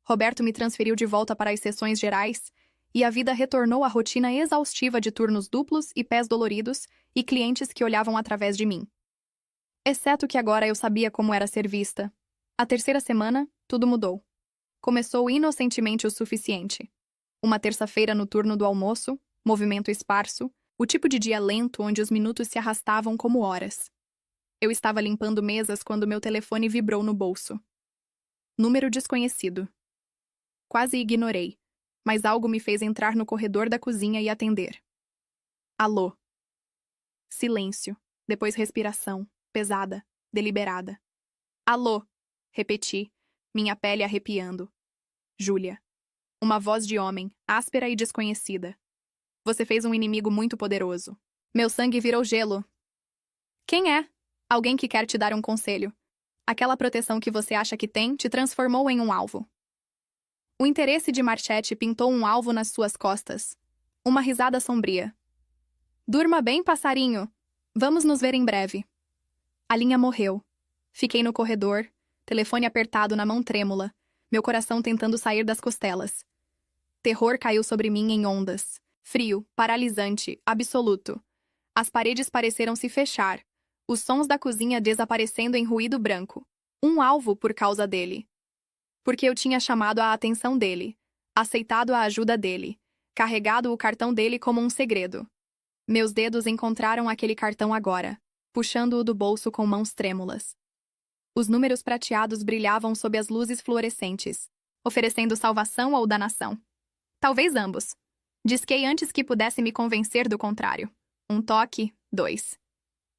Roberto me transferiu de volta para as sessões gerais, e a vida retornou à rotina exaustiva de turnos duplos e pés doloridos e clientes que olhavam através de mim. Exceto que agora eu sabia como era ser vista. A terceira semana, tudo mudou. Começou inocentemente o suficiente. Uma terça-feira no turno do almoço, movimento esparso, o tipo de dia lento onde os minutos se arrastavam como horas. Eu estava limpando mesas quando meu telefone vibrou no bolso. Número desconhecido. Quase ignorei, mas algo me fez entrar no corredor da cozinha e atender. Alô. Silêncio, depois respiração, pesada, deliberada. Alô, repeti, minha pele arrepiando. Júlia. Uma voz de homem, áspera e desconhecida. Você fez um inimigo muito poderoso. Meu sangue virou gelo. Quem é? Alguém que quer te dar um conselho. Aquela proteção que você acha que tem te transformou em um alvo. O interesse de Marchette pintou um alvo nas suas costas. Uma risada sombria. Durma bem, passarinho. Vamos nos ver em breve. A linha morreu. Fiquei no corredor, telefone apertado na mão trêmula, meu coração tentando sair das costelas. Terror caiu sobre mim em ondas. Frio, paralisante, absoluto. As paredes pareceram se fechar. Os sons da cozinha desaparecendo em ruído branco. Um alvo por causa dele. Porque eu tinha chamado a atenção dele, aceitado a ajuda dele, carregado o cartão dele como um segredo. Meus dedos encontraram aquele cartão agora, puxando-o do bolso com mãos trêmulas. Os números prateados brilhavam sob as luzes fluorescentes, oferecendo salvação ou danação. Talvez ambos. Disquei antes que pudesse me convencer do contrário. Um toque, 2.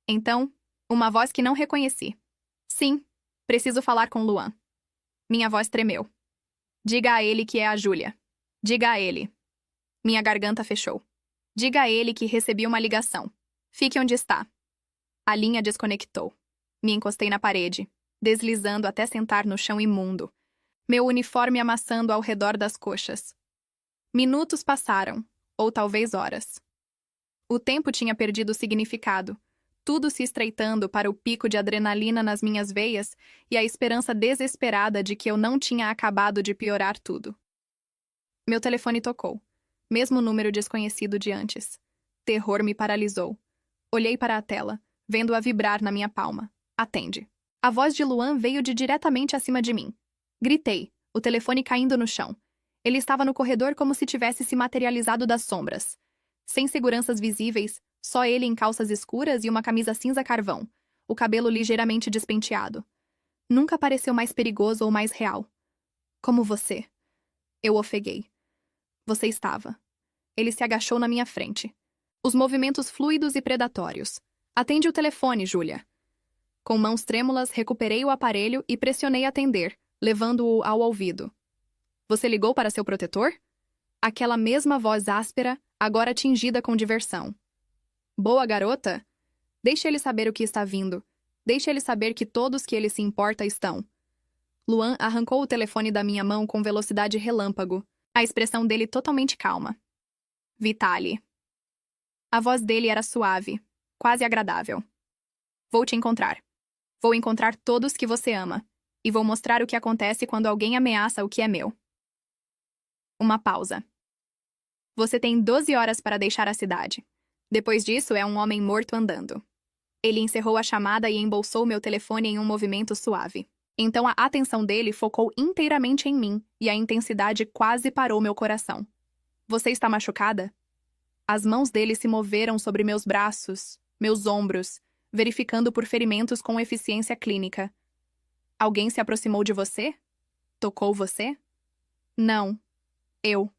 Então, uma voz que não reconheci. Sim, preciso falar com Luan. Minha voz tremeu. Diga a ele que é a Júlia. Diga a ele. Minha garganta fechou. Diga a ele que recebi uma ligação. Fique onde está. A linha desconectou. Me encostei na parede, deslizando até sentar no chão imundo, meu uniforme amassando ao redor das coxas. Minutos passaram, ou talvez horas. O tempo tinha perdido significado, tudo se estreitando para o pico de adrenalina nas minhas veias e a esperança desesperada de que eu não tinha acabado de piorar tudo. Meu telefone tocou, mesmo número desconhecido de antes. Terror me paralisou. Olhei para a tela, vendo-a vibrar na minha palma. Atende. A voz de Luan veio de diretamente acima de mim. Gritei, o telefone caindo no chão. Ele estava no corredor como se tivesse se materializado das sombras. Sem seguranças visíveis, só ele em calças escuras e uma camisa cinza carvão, o cabelo ligeiramente despenteado. Nunca pareceu mais perigoso ou mais real. Como você. Eu ofeguei. Você estava. Ele se agachou na minha frente. Os movimentos fluidos e predatórios. Atende o telefone, Júlia. Com mãos trêmulas, recuperei o aparelho e pressionei atender, levando-o ao ouvido. Você ligou para seu protetor? Aquela mesma voz áspera, agora tingida com diversão. Boa, garota? Deixe ele saber o que está vindo. Deixe ele saber que todos que ele se importa estão. Luan arrancou o telefone da minha mão com velocidade relâmpago, a expressão dele totalmente calma. Vitali. A voz dele era suave, quase agradável. Vou te encontrar. Vou encontrar todos que você ama. E vou mostrar o que acontece quando alguém ameaça o que é meu. Uma pausa. Você tem 12 horas para deixar a cidade. Depois disso, é um homem morto andando. Ele encerrou a chamada e embolsou meu telefone em um movimento suave. Então a atenção dele focou inteiramente em mim e a intensidade quase parou meu coração. Você está machucada? As mãos dele se moveram sobre meus braços, meus ombros, verificando por ferimentos com eficiência clínica. Alguém se aproximou de você? Tocou você? Não. Eu.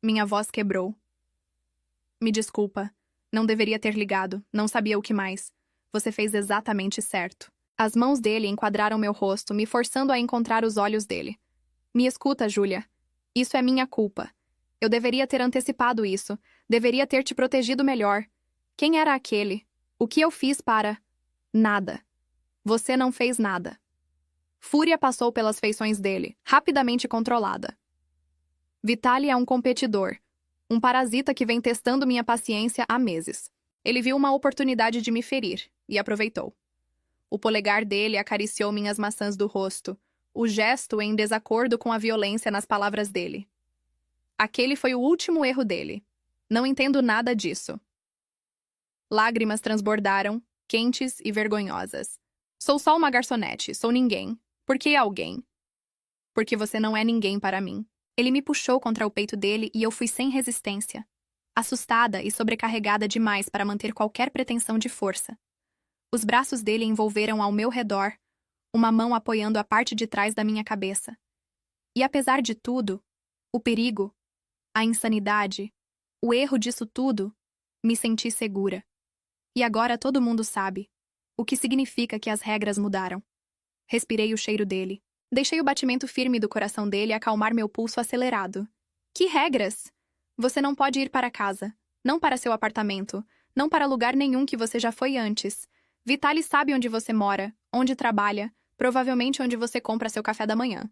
Minha voz quebrou. Me desculpa. Não deveria ter ligado. Não sabia o que mais. Você fez exatamente certo. As mãos dele enquadraram meu rosto, me forçando a encontrar os olhos dele. Me escuta, Júlia. Isso é minha culpa. Eu deveria ter antecipado isso. Deveria ter te protegido melhor. Quem era aquele? O que eu fiz para... Nada. Você não fez nada. Fúria passou pelas feições dele, rapidamente controlada. Vitaly é um competidor, um parasita que vem testando minha paciência há meses. Ele viu uma oportunidade de me ferir e aproveitou. O polegar dele acariciou minhas maçãs do rosto, o gesto em desacordo com a violência nas palavras dele. Aquele foi o último erro dele. Não entendo nada disso. Lágrimas transbordaram, quentes e vergonhosas. Sou só uma garçonete, sou ninguém. Por que alguém? Porque você não é ninguém para mim. Ele me puxou contra o peito dele e eu fui sem resistência, assustada e sobrecarregada demais para manter qualquer pretensão de força. Os braços dele envolveram ao meu redor, uma mão apoiando a parte de trás da minha cabeça. E apesar de tudo, o perigo, a insanidade, o erro disso tudo, me senti segura. E agora todo mundo sabe, o que significa que as regras mudaram. Respirei o cheiro dele. Deixei o batimento firme do coração dele acalmar meu pulso acelerado. Que regras? Você não pode ir para casa, não para seu apartamento, não para lugar nenhum que você já foi antes. Vitaly sabe onde você mora, onde trabalha, provavelmente onde você compra seu café da manhã.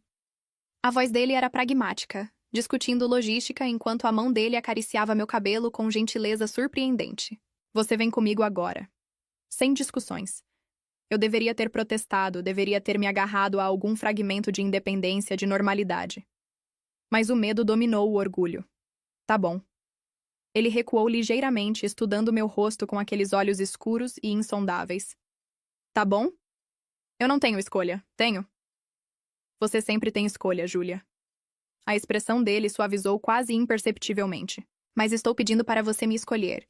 A voz dele era pragmática, discutindo logística enquanto a mão dele acariciava meu cabelo com gentileza surpreendente. Você vem comigo agora. Sem discussões. Eu deveria ter protestado, deveria ter me agarrado a algum fragmento de independência, de normalidade. Mas o medo dominou o orgulho. Tá bom. Ele recuou ligeiramente, estudando meu rosto com aqueles olhos escuros e insondáveis. Tá bom? Eu não tenho escolha, tenho? Você sempre tem escolha, Júlia. A expressão dele suavizou quase imperceptivelmente. Mas estou pedindo para você me escolher.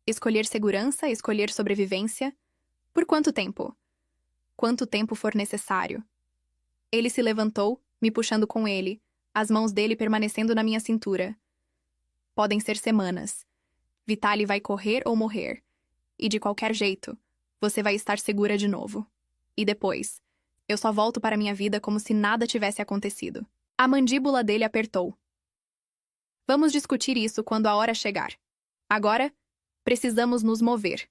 Escolher segurança, escolher sobrevivência. Por quanto tempo? Quanto tempo for necessário. Ele se levantou, me puxando com ele, as mãos dele permanecendo na minha cintura. Podem ser semanas. Vitaly vai correr ou morrer. E de qualquer jeito, você vai estar segura de novo. E depois, eu só volto para minha vida como se nada tivesse acontecido. A mandíbula dele apertou. Vamos discutir isso quando a hora chegar. Agora, precisamos nos mover.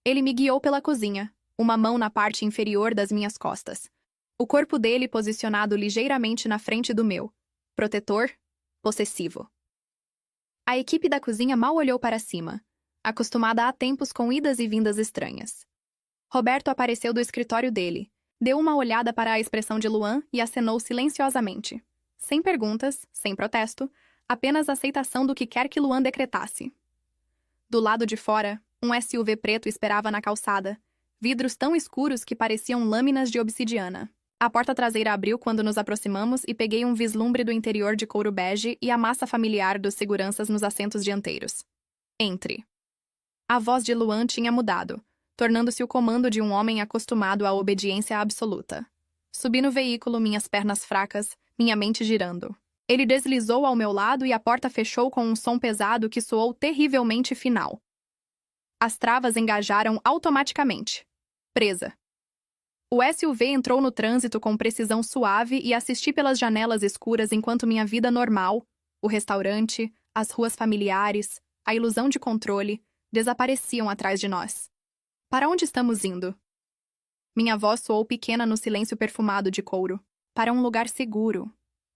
Ele me guiou pela cozinha, uma mão na parte inferior das minhas costas. O corpo dele posicionado ligeiramente na frente do meu. Protetor, possessivo. A equipe da cozinha mal olhou para cima, acostumada há tempos com idas e vindas estranhas. Roberto apareceu do escritório dele, deu uma olhada para a expressão de Luan e acenou silenciosamente. Sem perguntas, sem protesto, apenas aceitação do que quer que Luan decretasse. Do lado de fora, um SUV preto esperava na calçada, vidros tão escuros que pareciam lâminas de obsidiana. A porta traseira abriu quando nos aproximamos e peguei um vislumbre do interior de couro bege e a massa familiar dos seguranças nos assentos dianteiros. Entre. A voz de Luan tinha mudado, tornando-se o comando de um homem acostumado à obediência absoluta. Subi no veículo, minhas pernas fracas, minha mente girando. Ele deslizou ao meu lado e a porta fechou com um som pesado que soou terrivelmente final. As travas engajaram automaticamente. Presa. O SUV entrou no trânsito com precisão suave e assisti pelas janelas escuras enquanto minha vida normal, o restaurante, as ruas familiares, a ilusão de controle, desapareciam atrás de nós. Para onde estamos indo? Minha voz soou pequena no silêncio perfumado de couro. Para um lugar seguro.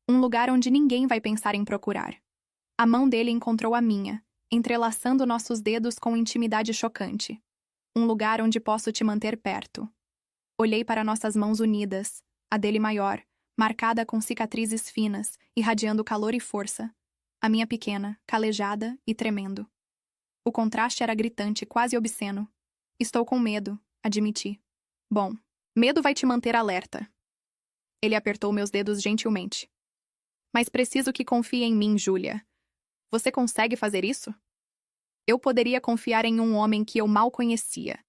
Um lugar onde ninguém vai pensar em procurar. A mão dele encontrou a minha, entrelaçando nossos dedos com intimidade chocante. Um lugar onde posso te manter perto. Olhei para nossas mãos unidas, a dele maior, marcada com cicatrizes finas, irradiando calor e força. A minha pequena, calejada e tremendo. O contraste era gritante, quase obsceno. Estou com medo, admiti. Bom, medo vai te manter alerta. Ele apertou meus dedos gentilmente. Mas preciso que confie em mim, Júlia. Você consegue fazer isso? Eu poderia confiar em um homem que eu mal conhecia,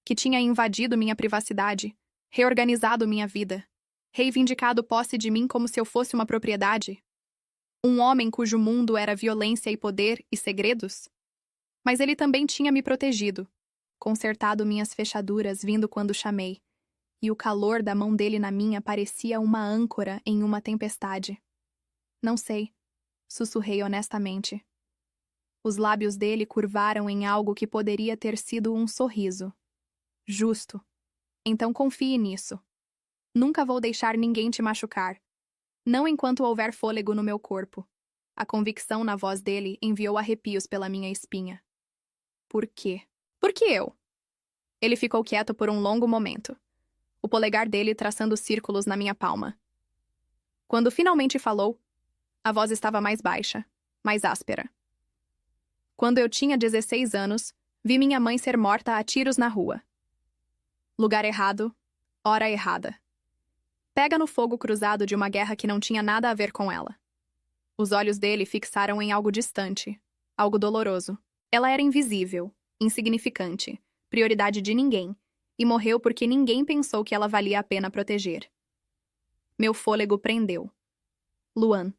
que tinha invadido minha privacidade, reorganizado minha vida, reivindicado posse de mim como se eu fosse uma propriedade? Um homem cujo mundo era violência e poder e segredos? Mas ele também tinha me protegido, consertado minhas fechaduras vindo quando chamei, e o calor da mão dele na minha parecia uma âncora em uma tempestade. Não sei, sussurrei honestamente. Os lábios dele curvaram em algo que poderia ter sido um sorriso. Justo. Então confie nisso. Nunca vou deixar ninguém te machucar. Não enquanto houver fôlego no meu corpo. A convicção na voz dele enviou arrepios pela minha espinha. Por quê? Por que eu? Ele ficou quieto por um longo momento, o polegar dele traçando círculos na minha palma. Quando finalmente falou, a voz estava mais baixa, mais áspera. Quando eu tinha 16 anos, vi minha mãe ser morta a tiros na rua. Lugar errado, hora errada. Pega no fogo cruzado de uma guerra que não tinha nada a ver com ela. Os olhos dele fixaram em algo distante, algo doloroso. Ela era invisível, insignificante, prioridade de ninguém, e morreu porque ninguém pensou que ela valia a pena proteger. Meu fôlego prendeu. Luan.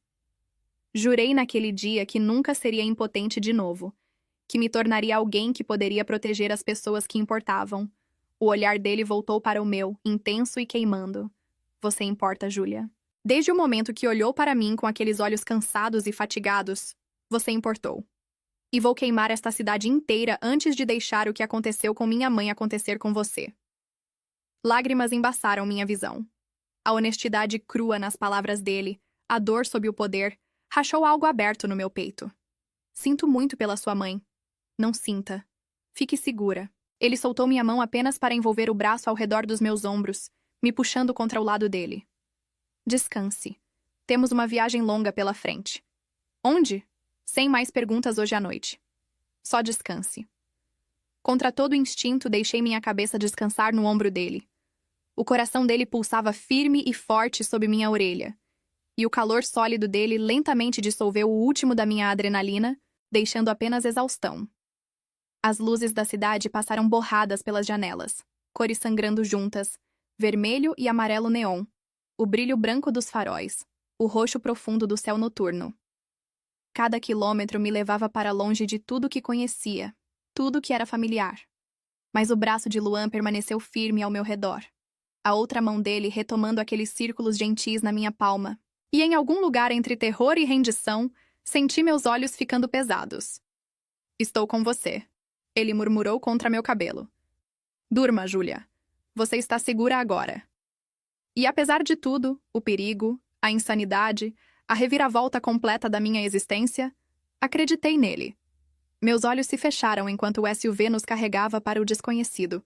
Jurei naquele dia que nunca seria impotente de novo, que me tornaria alguém que poderia proteger as pessoas que importavam. O olhar dele voltou para o meu, intenso e queimando. Você importa, Júlia? Desde o momento que olhou para mim com aqueles olhos cansados e fatigados, você importou. E vou queimar esta cidade inteira antes de deixar o que aconteceu com minha mãe acontecer com você. Lágrimas embaçaram minha visão. A honestidade crua nas palavras dele, a dor sob o poder, rachou algo aberto no meu peito. Sinto muito pela sua mãe. Não sinta. Fique segura. Ele soltou minha mão apenas para envolver o braço ao redor dos meus ombros, me puxando contra o lado dele. Descanse. Temos uma viagem longa pela frente. Onde? Sem mais perguntas hoje à noite. Só descanse. Contra todo instinto, deixei minha cabeça descansar no ombro dele. O coração dele pulsava firme e forte sob minha orelha, e o calor sólido dele lentamente dissolveu o último da minha adrenalina, deixando apenas exaustão. As luzes da cidade passaram borradas pelas janelas, cores sangrando juntas, vermelho e amarelo neon, o brilho branco dos faróis, o roxo profundo do céu noturno. Cada quilômetro me levava para longe de tudo que conhecia, tudo que era familiar. Mas o braço de Luan permaneceu firme ao meu redor, a outra mão dele retomando aqueles círculos gentis na minha palma, e em algum lugar entre terror e rendição, senti meus olhos ficando pesados. Estou com você, ele murmurou contra meu cabelo. Durma, Júlia. Você está segura agora. E apesar de tudo, o perigo, a insanidade, a reviravolta completa da minha existência, acreditei nele. Meus olhos se fecharam enquanto o SUV nos carregava para o desconhecido,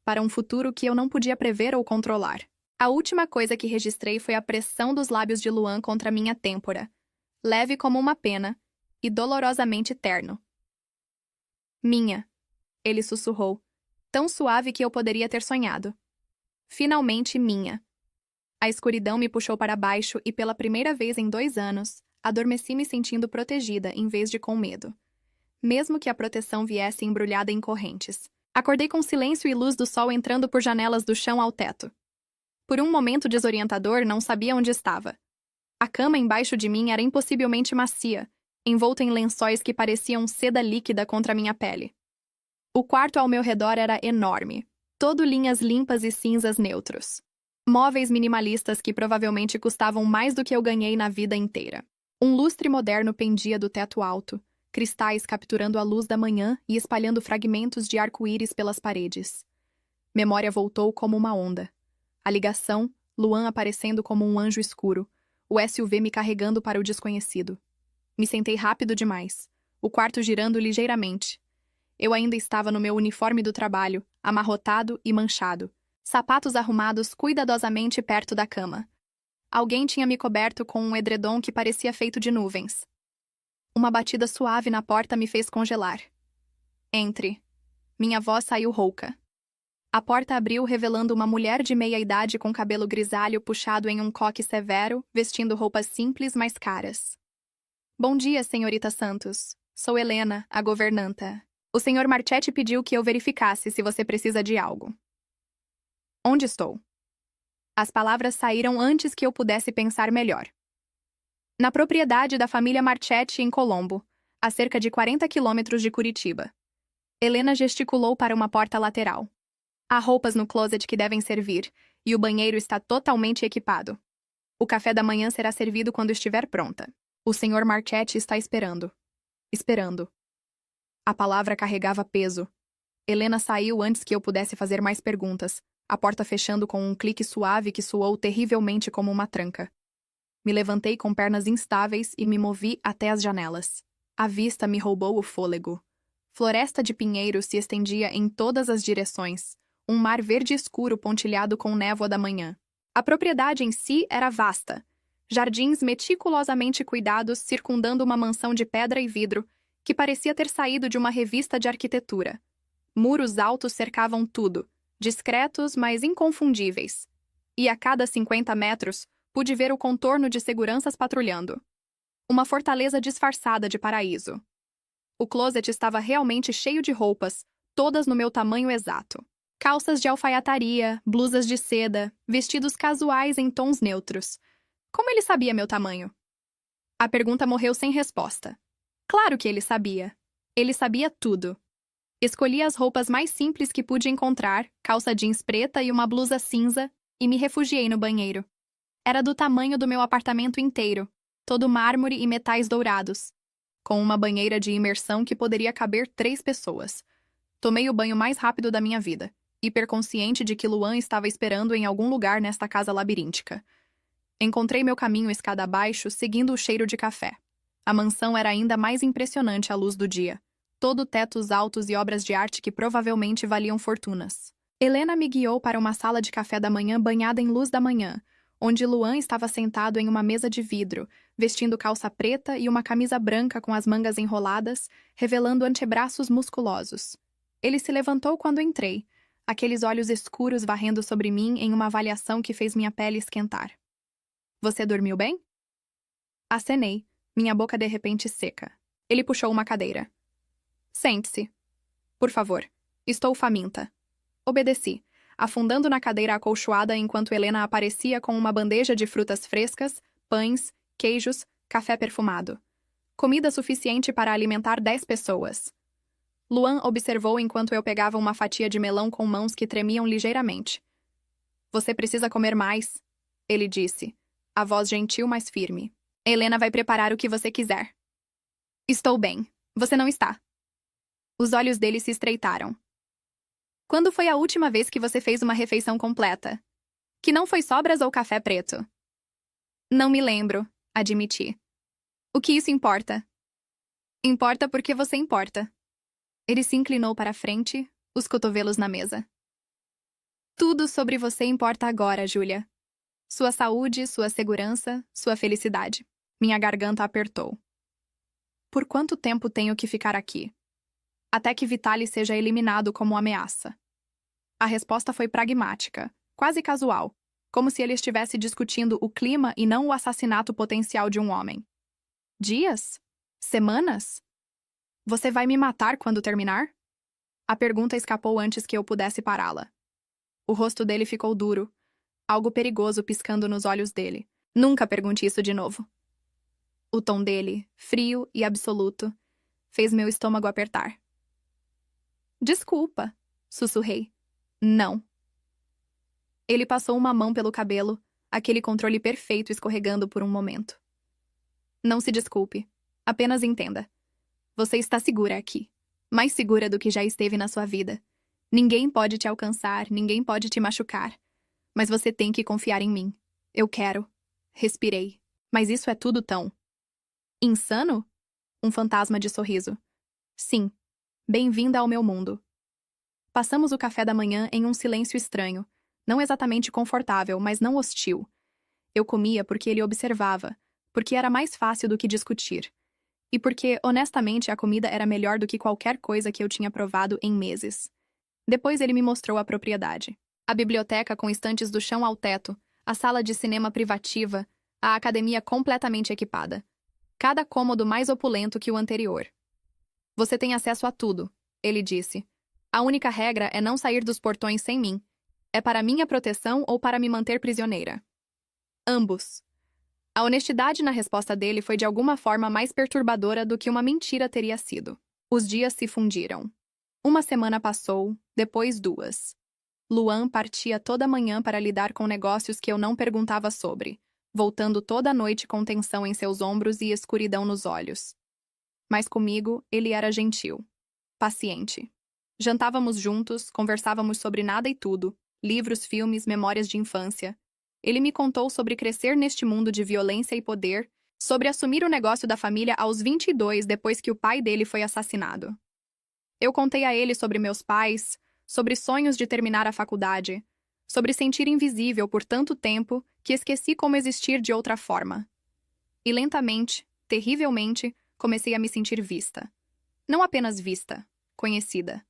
para um futuro que eu não podia prever ou controlar. A última coisa que registrei foi a pressão dos lábios de Luan contra minha têmpora, leve como uma pena e dolorosamente terno. Minha, ele sussurrou, tão suave que eu poderia ter sonhado. Finalmente minha. A escuridão me puxou para baixo e pela primeira vez em 2 anos, adormeci me sentindo protegida em vez de com medo. Mesmo que a proteção viesse embrulhada em correntes. Acordei com silêncio e luz do sol entrando por janelas do chão ao teto. Por um momento desorientador, não sabia onde estava. A cama embaixo de mim era impossivelmente macia, envolta em lençóis que pareciam seda líquida contra minha pele. O quarto ao meu redor era enorme, todo linhas limpas e cinzas neutros. Móveis minimalistas que provavelmente custavam mais do que eu ganhei na vida inteira. Um lustre moderno pendia do teto alto, cristais capturando a luz da manhã e espalhando fragmentos de arco-íris pelas paredes. Memória voltou como uma onda. A ligação, Luan aparecendo como um anjo escuro, o SUV me carregando para o desconhecido. Me sentei rápido demais, o quarto girando ligeiramente. Eu ainda estava no meu uniforme do trabalho, amarrotado e manchado, sapatos arrumados cuidadosamente perto da cama. Alguém tinha me coberto com um edredom que parecia feito de nuvens. Uma batida suave na porta me fez congelar. Entre. Minha voz saiu rouca. A porta abriu revelando uma mulher de meia-idade com cabelo grisalho puxado em um coque severo, vestindo roupas simples, mas caras. Bom dia, senhorita Santos. Sou Helena, a governanta. O senhor Marchetti pediu que eu verificasse se você precisa de algo. Onde estou? As palavras saíram antes que eu pudesse pensar melhor. Na propriedade da família Marchetti, em Colombo, a cerca de 40 quilômetros de Curitiba. Helena gesticulou para uma porta lateral. Há roupas no closet que devem servir, e o banheiro está totalmente equipado. O café da manhã será servido quando estiver pronta. O senhor Marchetti está esperando. Esperando. A palavra carregava peso. Helena saiu antes que eu pudesse fazer mais perguntas, a porta fechando com um clique suave que soou terrivelmente como uma tranca. Me levantei com pernas instáveis e me movi até as janelas. A vista me roubou o fôlego. Floresta de pinheiros se estendia em todas as direções, um mar verde escuro pontilhado com névoa da manhã. A propriedade em si era vasta. Jardins meticulosamente cuidados circundando uma mansão de pedra e vidro que parecia ter saído de uma revista de arquitetura. Muros altos cercavam tudo, discretos, mas inconfundíveis. E a cada 50 metros, pude ver o contorno de seguranças patrulhando. Uma fortaleza disfarçada de paraíso. O closet estava realmente cheio de roupas, todas no meu tamanho exato. Calças de alfaiataria, blusas de seda, vestidos casuais em tons neutros. Como ele sabia meu tamanho? A pergunta morreu sem resposta. Claro que ele sabia. Ele sabia tudo. Escolhi as roupas mais simples que pude encontrar, calça jeans preta e uma blusa cinza, e me refugiei no banheiro. Era do tamanho do meu apartamento inteiro, todo mármore e metais dourados, com uma banheira de imersão que poderia caber 3 pessoas. Tomei o banho mais rápido da minha vida, hiperconsciente de que Luan estava esperando em algum lugar nesta casa labiríntica. Encontrei meu caminho escada abaixo, seguindo o cheiro de café. A mansão era ainda mais impressionante à luz do dia. Todo tetos altos e obras de arte que provavelmente valiam fortunas. Helena me guiou para uma sala de café da manhã banhada em luz da manhã, onde Luan estava sentado em uma mesa de vidro, vestindo calça preta e uma camisa branca com as mangas enroladas, revelando antebraços musculosos. Ele se levantou quando entrei, aqueles olhos escuros varrendo sobre mim em uma avaliação que fez minha pele esquentar. Você dormiu bem? Acenei, minha boca de repente seca. Ele puxou uma cadeira. Sente-se. Por favor. Estou faminta. Obedeci, afundando na cadeira acolchoada enquanto Helena aparecia com uma bandeja de frutas frescas, pães, queijos, café perfumado. Comida suficiente para alimentar 10 pessoas. Luan observou enquanto eu pegava uma fatia de melão com mãos que tremiam ligeiramente. Você precisa comer mais, ele disse, a voz gentil mas firme. Helena vai preparar o que você quiser. Estou bem. Você não está. Os olhos dele se estreitaram. Quando foi a última vez que você fez uma refeição completa? Que não foi sobras ou café preto? Não me lembro, admiti. O que isso importa? Importa porque você importa. Ele se inclinou para a frente, os cotovelos na mesa. Tudo sobre você importa agora, Júlia. Sua saúde, sua segurança, sua felicidade. Minha garganta apertou. Por quanto tempo tenho que ficar aqui? Até que Vitaly seja eliminado como ameaça. A resposta foi pragmática, quase casual, como se ele estivesse discutindo o clima e não o assassinato potencial de um homem. Dias? Semanas? Você vai me matar quando terminar? A pergunta escapou antes que eu pudesse pará-la. O rosto dele ficou duro, algo perigoso piscando nos olhos dele. Nunca pergunte isso de novo. O tom dele, frio e absoluto, fez meu estômago apertar. Desculpa, sussurrei. Não. Ele passou uma mão pelo cabelo, aquele controle perfeito escorregando por um momento. Não se desculpe. Apenas entenda. Você está segura aqui. Mais segura do que já esteve na sua vida. Ninguém pode te alcançar, ninguém pode te machucar. Mas você tem que confiar em mim. Eu quero. Respirei. Mas isso é tudo tão... insano? Um fantasma de sorriso. Sim. Bem-vinda ao meu mundo. Passamos o café da manhã em um silêncio estranho, não exatamente confortável, mas não hostil. Eu comia porque ele observava, porque era mais fácil do que discutir. E porque, honestamente, a comida era melhor do que qualquer coisa que eu tinha provado em meses. Depois ele me mostrou a propriedade. A biblioteca com estantes do chão ao teto, a sala de cinema privativa, a academia completamente equipada. Cada cômodo mais opulento que o anterior. Você tem acesso a tudo, ele disse. A única regra é não sair dos portões sem mim. É para minha proteção ou para me manter prisioneira? Ambos. A honestidade na resposta dele foi de alguma forma mais perturbadora do que uma mentira teria sido. Os dias se fundiram. Uma semana passou, depois 2. Luan partia toda manhã para lidar com negócios que eu não perguntava sobre, voltando toda noite com tensão em seus ombros e escuridão nos olhos. Mas comigo, ele era gentil. Paciente. Jantávamos juntos, conversávamos sobre nada e tudo, livros, filmes, memórias de infância. Ele me contou sobre crescer neste mundo de violência e poder, sobre assumir o negócio da família aos 22 depois que o pai dele foi assassinado. Eu contei a ele sobre meus pais, sobre sonhos de terminar a faculdade, sobre sentir invisível por tanto tempo que esqueci como existir de outra forma. E lentamente, terrivelmente, comecei a me sentir vista. Não apenas vista, conhecida.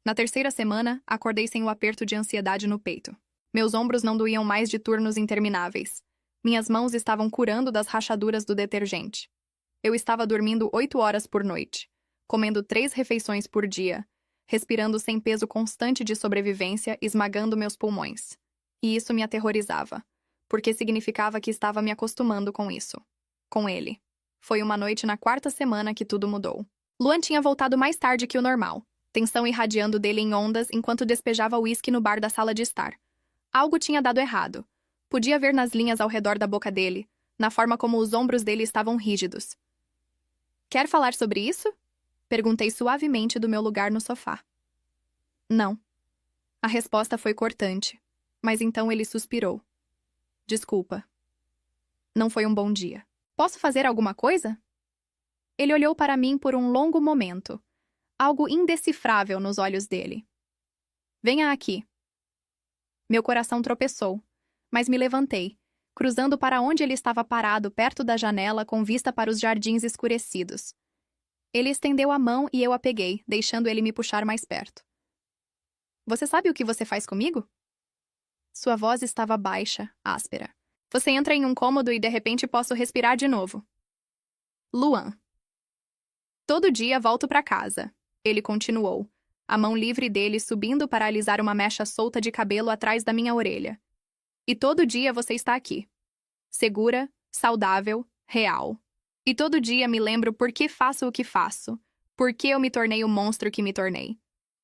Na terceira semana, acordei sem o aperto de ansiedade no peito. Meus ombros não doíam mais de turnos intermináveis. Minhas mãos estavam curando das rachaduras do detergente. Eu estava dormindo 8 horas por noite, comendo 3 refeições por dia, respirando sem peso constante de sobrevivência, esmagando meus pulmões. E isso me aterrorizava, porque significava que estava me acostumando com isso. Com ele. Foi uma noite na 4ª semana que tudo mudou. Luan tinha voltado mais tarde que o normal, tensão irradiando dele em ondas enquanto despejava uísque no bar da sala de estar. Algo tinha dado errado. Podia ver nas linhas ao redor da boca dele, na forma como os ombros dele estavam rígidos. Quer falar sobre isso? Perguntei suavemente do meu lugar no sofá. Não. A resposta foi cortante, mas então ele suspirou. Desculpa. Não foi um bom dia. Posso fazer alguma coisa? Ele olhou para mim por um longo momento, algo indecifrável nos olhos dele. Venha aqui. Meu coração tropeçou, mas me levantei, cruzando para onde ele estava parado perto da janela com vista para os jardins escurecidos. Ele estendeu a mão e eu a peguei, deixando ele me puxar mais perto. Você sabe o que você faz comigo? Sua voz estava baixa, áspera. Você entra em um cômodo e de repente posso respirar de novo. Luan. Todo dia volto para casa, ele continuou, a mão livre dele subindo para alisar uma mecha solta de cabelo atrás da minha orelha. E todo dia você está aqui. Segura, saudável, real. E todo dia me lembro por que faço o que faço, por que eu me tornei o monstro que me tornei.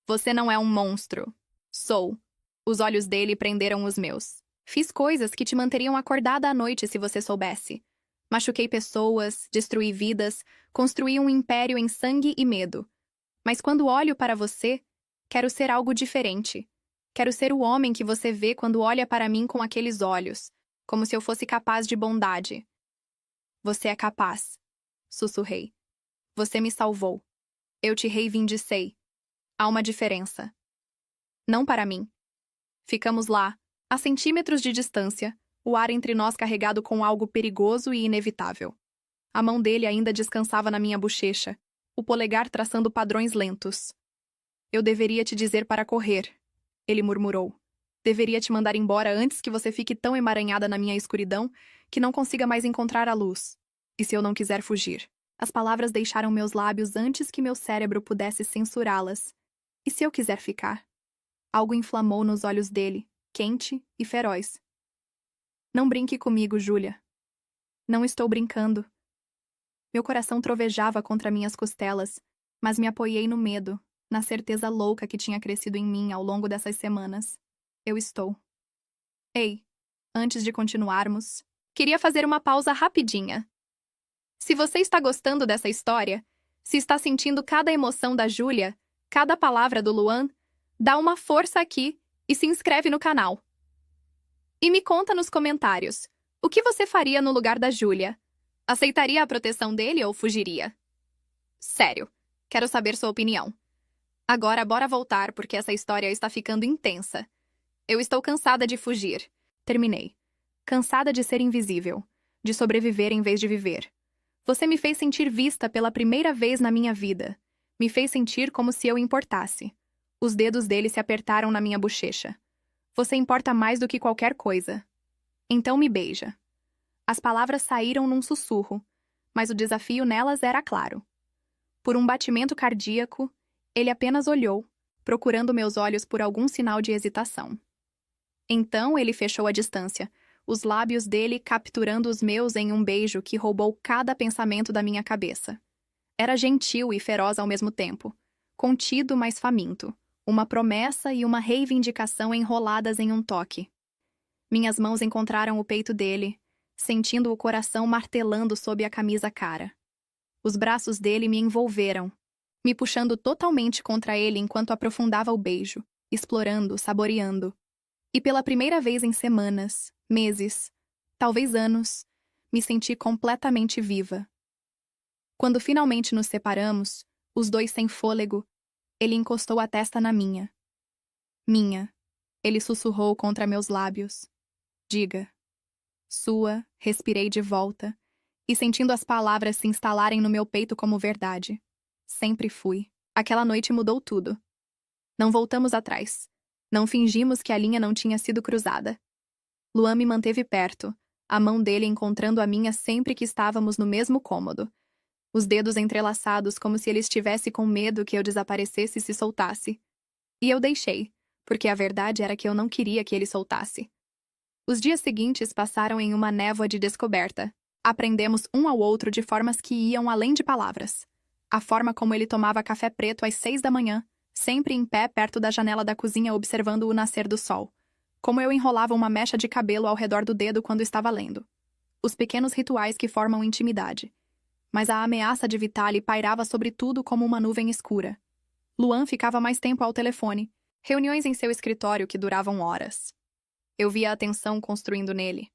Você não é um monstro. Sou. Os olhos dele prenderam os meus. Fiz coisas que te manteriam acordada à noite se você soubesse. Machuquei pessoas, destruí vidas, construí um império em sangue e medo. Mas quando olho para você, quero ser algo diferente. Quero ser o homem que você vê quando olha para mim com aqueles olhos, como se eu fosse capaz de bondade. Você é capaz, sussurrei. Você me salvou. Eu te reivindicei. Há uma diferença. Não para mim. Ficamos lá, a centímetros de distância, o ar entre nós carregado com algo perigoso e inevitável. A mão dele ainda descansava na minha bochecha, o polegar traçando padrões lentos. Eu deveria te dizer para correr, ele murmurou. Deveria te mandar embora antes que você fique tão emaranhada na minha escuridão que não consiga mais encontrar a luz. E se eu não quiser fugir? As palavras deixaram meus lábios antes que meu cérebro pudesse censurá-las. E se eu quiser ficar? Algo inflamou nos olhos dele, quente e feroz. Não brinque comigo, Júlia. Não estou brincando. Meu coração trovejava contra minhas costelas, mas me apoiei no medo, na certeza louca que tinha crescido em mim ao longo dessas semanas. Eu estou. Ei, antes de continuarmos, queria fazer uma pausa rapidinha. Se você está gostando dessa história, se está sentindo cada emoção da Júlia, cada palavra do Luan, dá uma força aqui e se inscreve no canal. E me conta nos comentários, o que você faria no lugar da Júlia? Aceitaria a proteção dele ou fugiria? Sério, quero saber sua opinião. Agora bora voltar porque essa história está ficando intensa. Eu estou cansada de fugir. Terminei. Cansada de ser invisível, de sobreviver em vez de viver. Você me fez sentir vista pela primeira vez na minha vida. Me fez sentir como se eu importasse. Os dedos dele se apertaram na minha bochecha. Você importa mais do que qualquer coisa. Então me beija. As palavras saíram num sussurro, mas o desafio nelas era claro. Por um batimento cardíaco, ele apenas olhou, procurando meus olhos por algum sinal de hesitação. Então ele fechou a distância, os lábios dele capturando os meus em um beijo que roubou cada pensamento da minha cabeça. Era gentil e feroz ao mesmo tempo, contido mas faminto, uma promessa e uma reivindicação enroladas em um toque. Minhas mãos encontraram o peito dele, sentindo o coração martelando sob a camisa cara. Os braços dele me envolveram, me puxando totalmente contra ele enquanto aprofundava o beijo, explorando, saboreando. E pela primeira vez em semanas, Meses, talvez anos, me senti completamente viva. Quando finalmente nos separamos, os dois sem fôlego, ele encostou a testa na minha. Minha, ele sussurrou contra meus lábios. Diga. Sua, respirei de volta, e sentindo as palavras se instalarem no meu peito como verdade. Sempre fui. Aquela noite mudou tudo. Não voltamos atrás. Não fingimos que a linha não tinha sido cruzada. Luan me manteve perto, a mão dele encontrando a minha sempre que estávamos no mesmo cômodo. Os dedos entrelaçados como se ele estivesse com medo que eu desaparecesse e se soltasse. E eu deixei, porque a verdade era que eu não queria que ele soltasse. Os dias seguintes passaram em uma névoa de descoberta. Aprendemos um ao outro de formas que iam além de palavras. A forma como ele tomava café preto às 6 da manhã, sempre em pé perto da janela da cozinha observando o nascer do sol. Como eu enrolava uma mecha de cabelo ao redor do dedo quando estava lendo. Os pequenos rituais que formam intimidade. Mas a ameaça de Vitali pairava sobre tudo como uma nuvem escura. Luan ficava mais tempo ao telefone. Reuniões em seu escritório que duravam horas. Eu via a tensão construindo nele.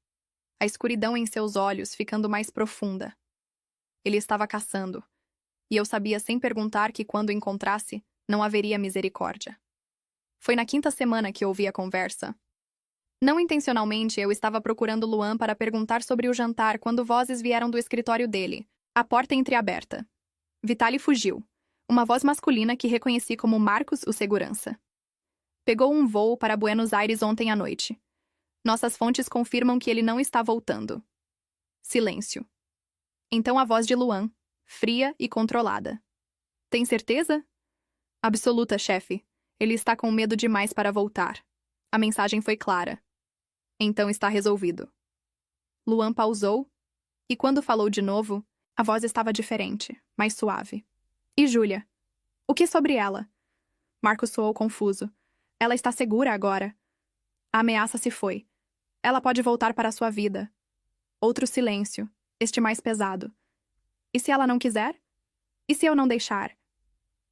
A escuridão em seus olhos ficando mais profunda. Ele estava caçando. E eu sabia sem perguntar que quando o encontrasse, não haveria misericórdia. Foi na 5ª semana que ouvi a conversa. Não intencionalmente, eu estava procurando Luan para perguntar sobre o jantar quando vozes vieram do escritório dele, a porta entreaberta. Vitali fugiu. Uma voz masculina que reconheci como Marcos, o segurança. Pegou um voo para Buenos Aires ontem à noite. Nossas fontes confirmam que ele não está voltando. Silêncio. Então a voz de Luan, fria e controlada. Tem certeza? Absoluta, chefe. Ele está com medo demais para voltar. A mensagem foi clara. Então está resolvido. Luan pausou, e quando falou de novo, a voz estava diferente, mais suave. E Júlia? O que sobre ela? Marcos soou confuso. Ela está segura agora. A ameaça se foi. Ela pode voltar para a sua vida. Outro silêncio, este mais pesado. E se ela não quiser? E se eu não deixar?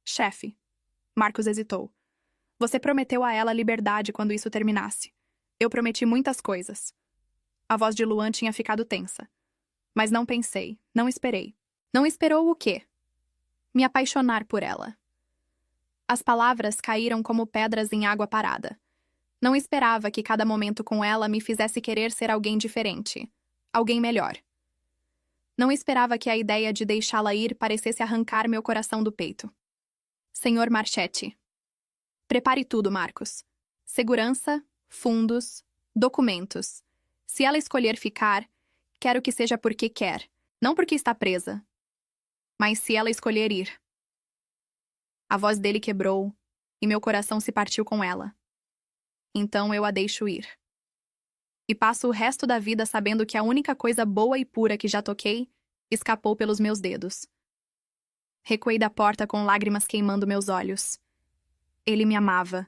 Chefe. Marcos hesitou. Você prometeu a ela liberdade quando isso terminasse. Eu prometi muitas coisas. A voz de Luan tinha ficado tensa. Mas não pensei, não esperei. Não esperou o quê? Me apaixonar por ela. As palavras caíram como pedras em água parada. Não esperava que cada momento com ela me fizesse querer ser alguém diferente. Alguém melhor. Não esperava que a ideia de deixá-la ir parecesse arrancar meu coração do peito. Senhor Marchetti. Prepare tudo, Marcos. Segurança, fundos, documentos. Se ela escolher ficar, quero que seja porque quer, não porque está presa. Mas se ela escolher ir. A voz dele quebrou, e meu coração se partiu com ela. Então eu a deixo ir. E passo o resto da vida sabendo que a única coisa boa e pura que já toquei escapou pelos meus dedos. Recuei da porta com lágrimas queimando meus olhos. Ele me amava.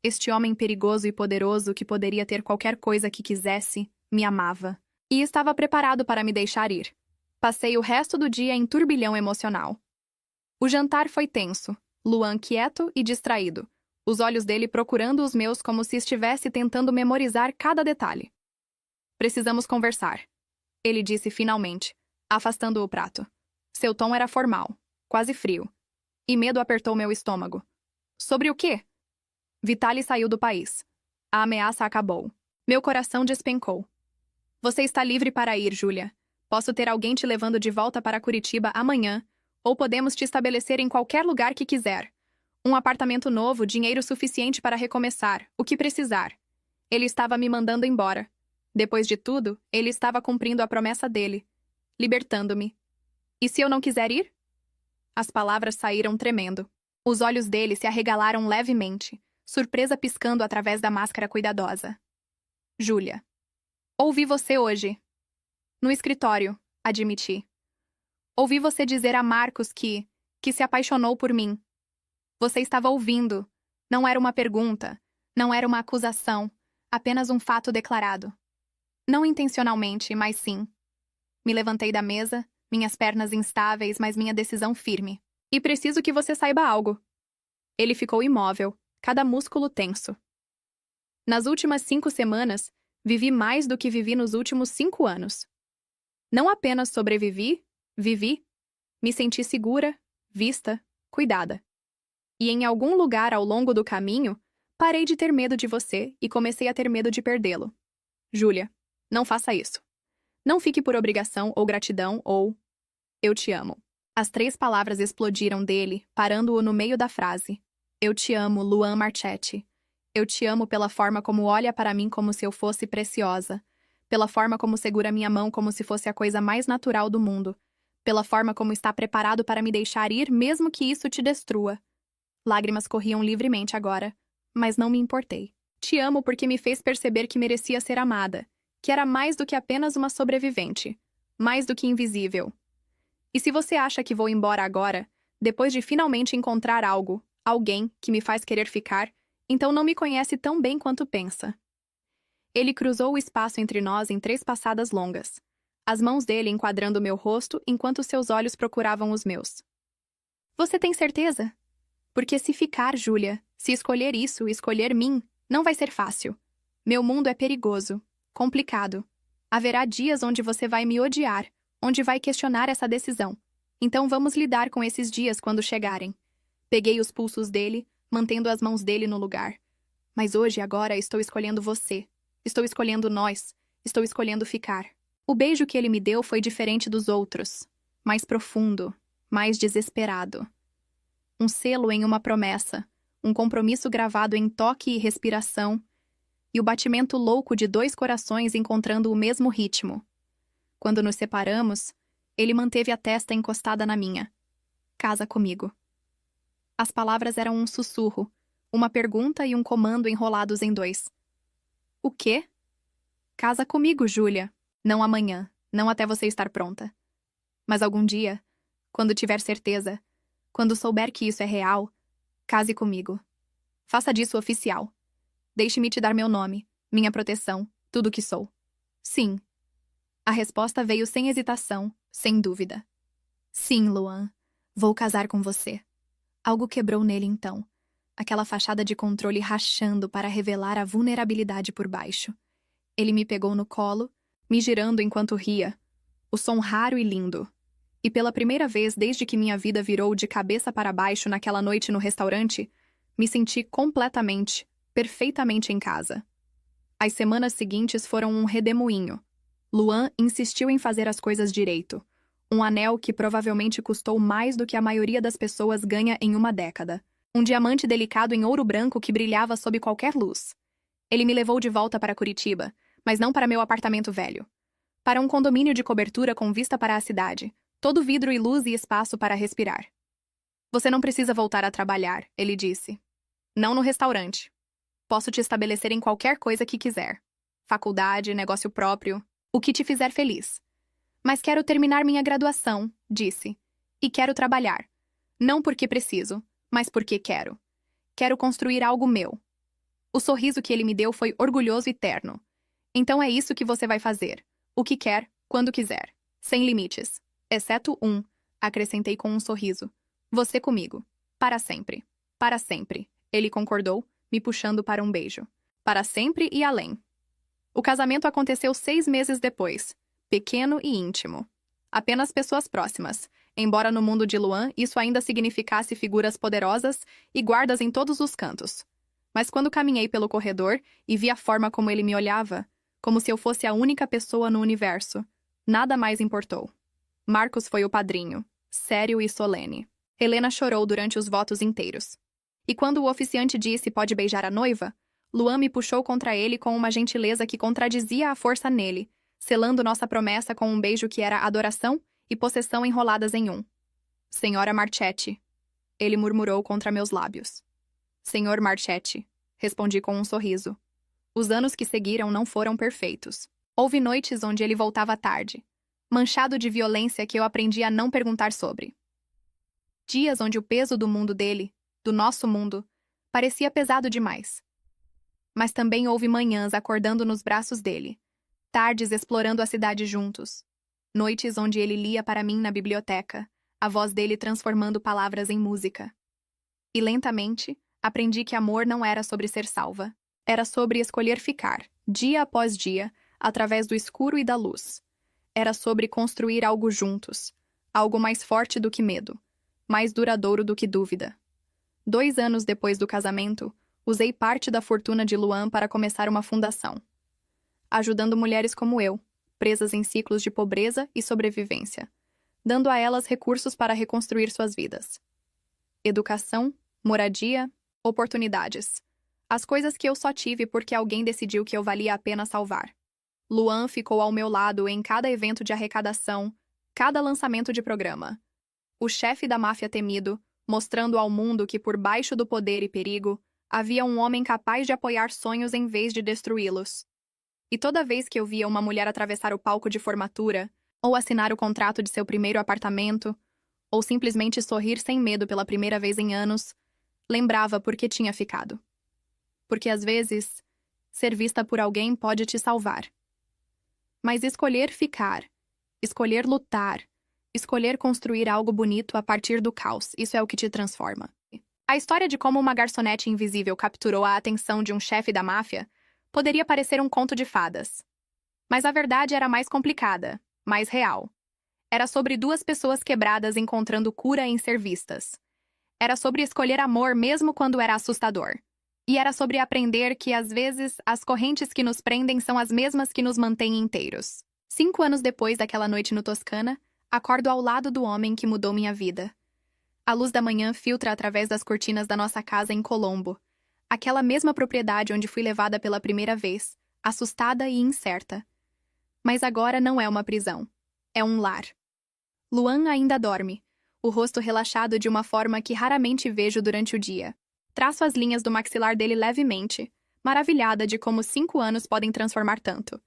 Este homem perigoso e poderoso que poderia ter qualquer coisa que quisesse, me amava. E estava preparado para me deixar ir. Passei o resto do dia em turbilhão emocional. O jantar foi tenso, Luan quieto e distraído, os olhos dele procurando os meus como se estivesse tentando memorizar cada detalhe. Precisamos conversar, ele disse finalmente, afastando o prato. Seu tom era formal, quase frio. E medo apertou meu estômago. Sobre o quê? Vitali saiu do país. A ameaça acabou. Meu coração despencou. Você está livre para ir, Júlia. Posso ter alguém te levando de volta para Curitiba amanhã, ou podemos te estabelecer em qualquer lugar que quiser. Um apartamento novo, dinheiro suficiente para recomeçar, o que precisar. Ele estava me mandando embora. Depois de tudo, ele estava cumprindo a promessa dele, libertando-me. E se eu não quiser ir? As palavras saíram tremendo. Os olhos dele se arregalaram levemente, surpresa piscando através da máscara cuidadosa. Júlia. Ouvi você hoje. No escritório, admiti. Ouvi você dizer a Marcos que se apaixonou por mim. Você estava ouvindo. Não era uma pergunta, não era uma acusação, apenas um fato declarado. Não intencionalmente, mas sim. Me levantei da mesa, minhas pernas instáveis, mas minha decisão firme. E preciso que você saiba algo. Ele ficou imóvel, cada músculo tenso. Nas últimas 5 semanas, Vivi mais do que vivi nos últimos 5 anos. Não apenas sobrevivi, vivi. Me senti segura, vista, cuidada. E em algum lugar ao longo do caminho, parei de ter medo de você e comecei a ter medo de perdê-lo. Júlia, não faça isso. Não fique por obrigação ou gratidão ou eu te amo. As 3 palavras explodiram dele, parando-o no meio da frase. Eu te amo, Luan Marchetti. Eu te amo pela forma como olha para mim como se eu fosse preciosa, pela forma como segura minha mão como se fosse a coisa mais natural do mundo, pela forma como está preparado para me deixar ir mesmo que isso te destrua. Lágrimas corriam livremente agora, mas não me importei. Te amo porque me fez perceber que merecia ser amada, que era mais do que apenas uma sobrevivente, mais do que invisível. E se você acha que vou embora agora, depois de finalmente encontrar algo, alguém que me faz querer ficar, então não me conhece tão bem quanto pensa. Ele cruzou o espaço entre nós em 3 passadas longas, as mãos dele enquadrando meu rosto enquanto seus olhos procuravam os meus. Você tem certeza? Porque se ficar, Júlia, se escolher isso, escolher mim, não vai ser fácil. Meu mundo é perigoso, complicado. Haverá dias onde você vai me odiar, onde vai questionar essa decisão. Então vamos lidar com esses dias quando chegarem. Peguei os pulsos dele, mantendo as mãos dele no lugar. Mas hoje, agora, estou escolhendo você. Estou escolhendo nós. Estou escolhendo ficar. O beijo que ele me deu foi diferente dos outros. Mais profundo. Mais desesperado. Um selo em uma promessa. Um compromisso gravado em toque e respiração. E o batimento louco de 2 corações encontrando o mesmo ritmo. Quando nos separamos, ele manteve a testa encostada na minha. Casa comigo. As palavras eram um sussurro, uma pergunta e um comando enrolados em 2. O quê? Casa comigo, Júlia. Não amanhã, não até você estar pronta. Mas algum dia, quando tiver certeza, quando souber que isso é real, case comigo. Faça disso oficial. Deixe-me te dar meu nome, minha proteção, tudo o que sou. Sim. A resposta veio sem hesitação, sem dúvida. Sim, Luan. Vou casar com você. Algo quebrou nele então. Aquela fachada de controle rachando para revelar a vulnerabilidade por baixo. Ele me pegou no colo, me girando enquanto ria. O som raro e lindo. E pela primeira vez desde que minha vida virou de cabeça para baixo naquela noite no restaurante, me senti completamente, perfeitamente em casa. As semanas seguintes foram um redemoinho. Luan insistiu em fazer as coisas direito. Um anel que provavelmente custou mais do que a maioria das pessoas ganha em uma década. Um diamante delicado em ouro branco que brilhava sob qualquer luz. Ele me levou de volta para Curitiba, mas não para meu apartamento velho. Para um condomínio de cobertura com vista para a cidade, todo vidro e luz e espaço para respirar. Você não precisa voltar a trabalhar, ele disse. Não no restaurante. Posso te estabelecer em qualquer coisa que quiser. Faculdade, negócio próprio, o que te fizer feliz. Mas quero terminar minha graduação, disse. E quero trabalhar. Não porque preciso, mas porque quero. Quero construir algo meu. O sorriso que ele me deu foi orgulhoso e terno. Então é isso que você vai fazer. O que quer, quando quiser. Sem limites. Exceto um, acrescentei com um sorriso. Você comigo. Para sempre. Para sempre. Ele concordou, me puxando para um beijo. Para sempre e além. O casamento aconteceu 6 meses depois. Pequeno e íntimo. Apenas pessoas próximas, embora no mundo de Luan isso ainda significasse figuras poderosas e guardas em todos os cantos. Mas quando caminhei pelo corredor e vi a forma como ele me olhava, como se eu fosse a única pessoa no universo, nada mais importou. Marcos foi o padrinho, sério e solene. Helena chorou durante os votos inteiros. E quando o oficiante disse pode beijar a noiva, Luan me puxou contra ele com uma gentileza que contradizia a força nele, selando nossa promessa com um beijo que era adoração e possessão enroladas em um. Senhora Marchetti, ele murmurou contra meus lábios. Senhor Marchetti, respondi com um sorriso. Os anos que seguiram não foram perfeitos. Houve noites onde ele voltava tarde, manchado de violência que eu aprendi a não perguntar sobre. Dias onde o peso do mundo dele, do nosso mundo, parecia pesado demais. Mas também houve manhãs acordando nos braços dele, tardes explorando a cidade juntos, noites onde ele lia para mim na biblioteca, a voz dele transformando palavras em música. E lentamente, aprendi que amor não era sobre ser salva, Era sobre escolher ficar, dia após dia, através do escuro e da luz. Era sobre construir algo juntos, algo mais forte do que medo, mais duradouro do que dúvida. 2 anos depois do casamento, usei parte da fortuna de Luan para começar uma fundação, ajudando mulheres como eu, presas em ciclos de pobreza e sobrevivência, dando a elas recursos para reconstruir suas vidas. Educação, moradia, oportunidades. As coisas que eu só tive porque alguém decidiu que eu valia a pena salvar. Luan ficou ao meu lado em cada evento de arrecadação, cada lançamento de programa. O chefe da máfia temido, mostrando ao mundo que por baixo do poder e perigo, havia um homem capaz de apoiar sonhos em vez de destruí-los. E toda vez que eu via uma mulher atravessar o palco de formatura, ou assinar o contrato de seu primeiro apartamento, ou simplesmente sorrir sem medo pela primeira vez em anos, lembrava por que tinha ficado. Porque às vezes, ser vista por alguém pode te salvar. Mas escolher ficar, escolher lutar, escolher construir algo bonito a partir do caos, isso é o que te transforma. A história de como uma garçonete invisível capturou a atenção de um chefe da máfia poderia parecer um conto de fadas. Mas a verdade era mais complicada, mais real. Era sobre duas pessoas quebradas encontrando cura em ser vistas. Era sobre escolher amor mesmo quando era assustador. E era sobre aprender que, às vezes, as correntes que nos prendem são as mesmas que nos mantêm inteiros. 5 anos depois daquela noite no Toscana, acordo ao lado do homem que mudou minha vida. A luz da manhã filtra através das cortinas da nossa casa em Colombo, aquela mesma propriedade onde fui levada pela primeira vez, assustada e incerta. Mas agora não é uma prisão. É um lar. Luan ainda dorme, o rosto relaxado de uma forma que raramente vejo durante o dia. Traço as linhas do maxilar dele levemente, maravilhada de como 5 anos podem transformar tanto.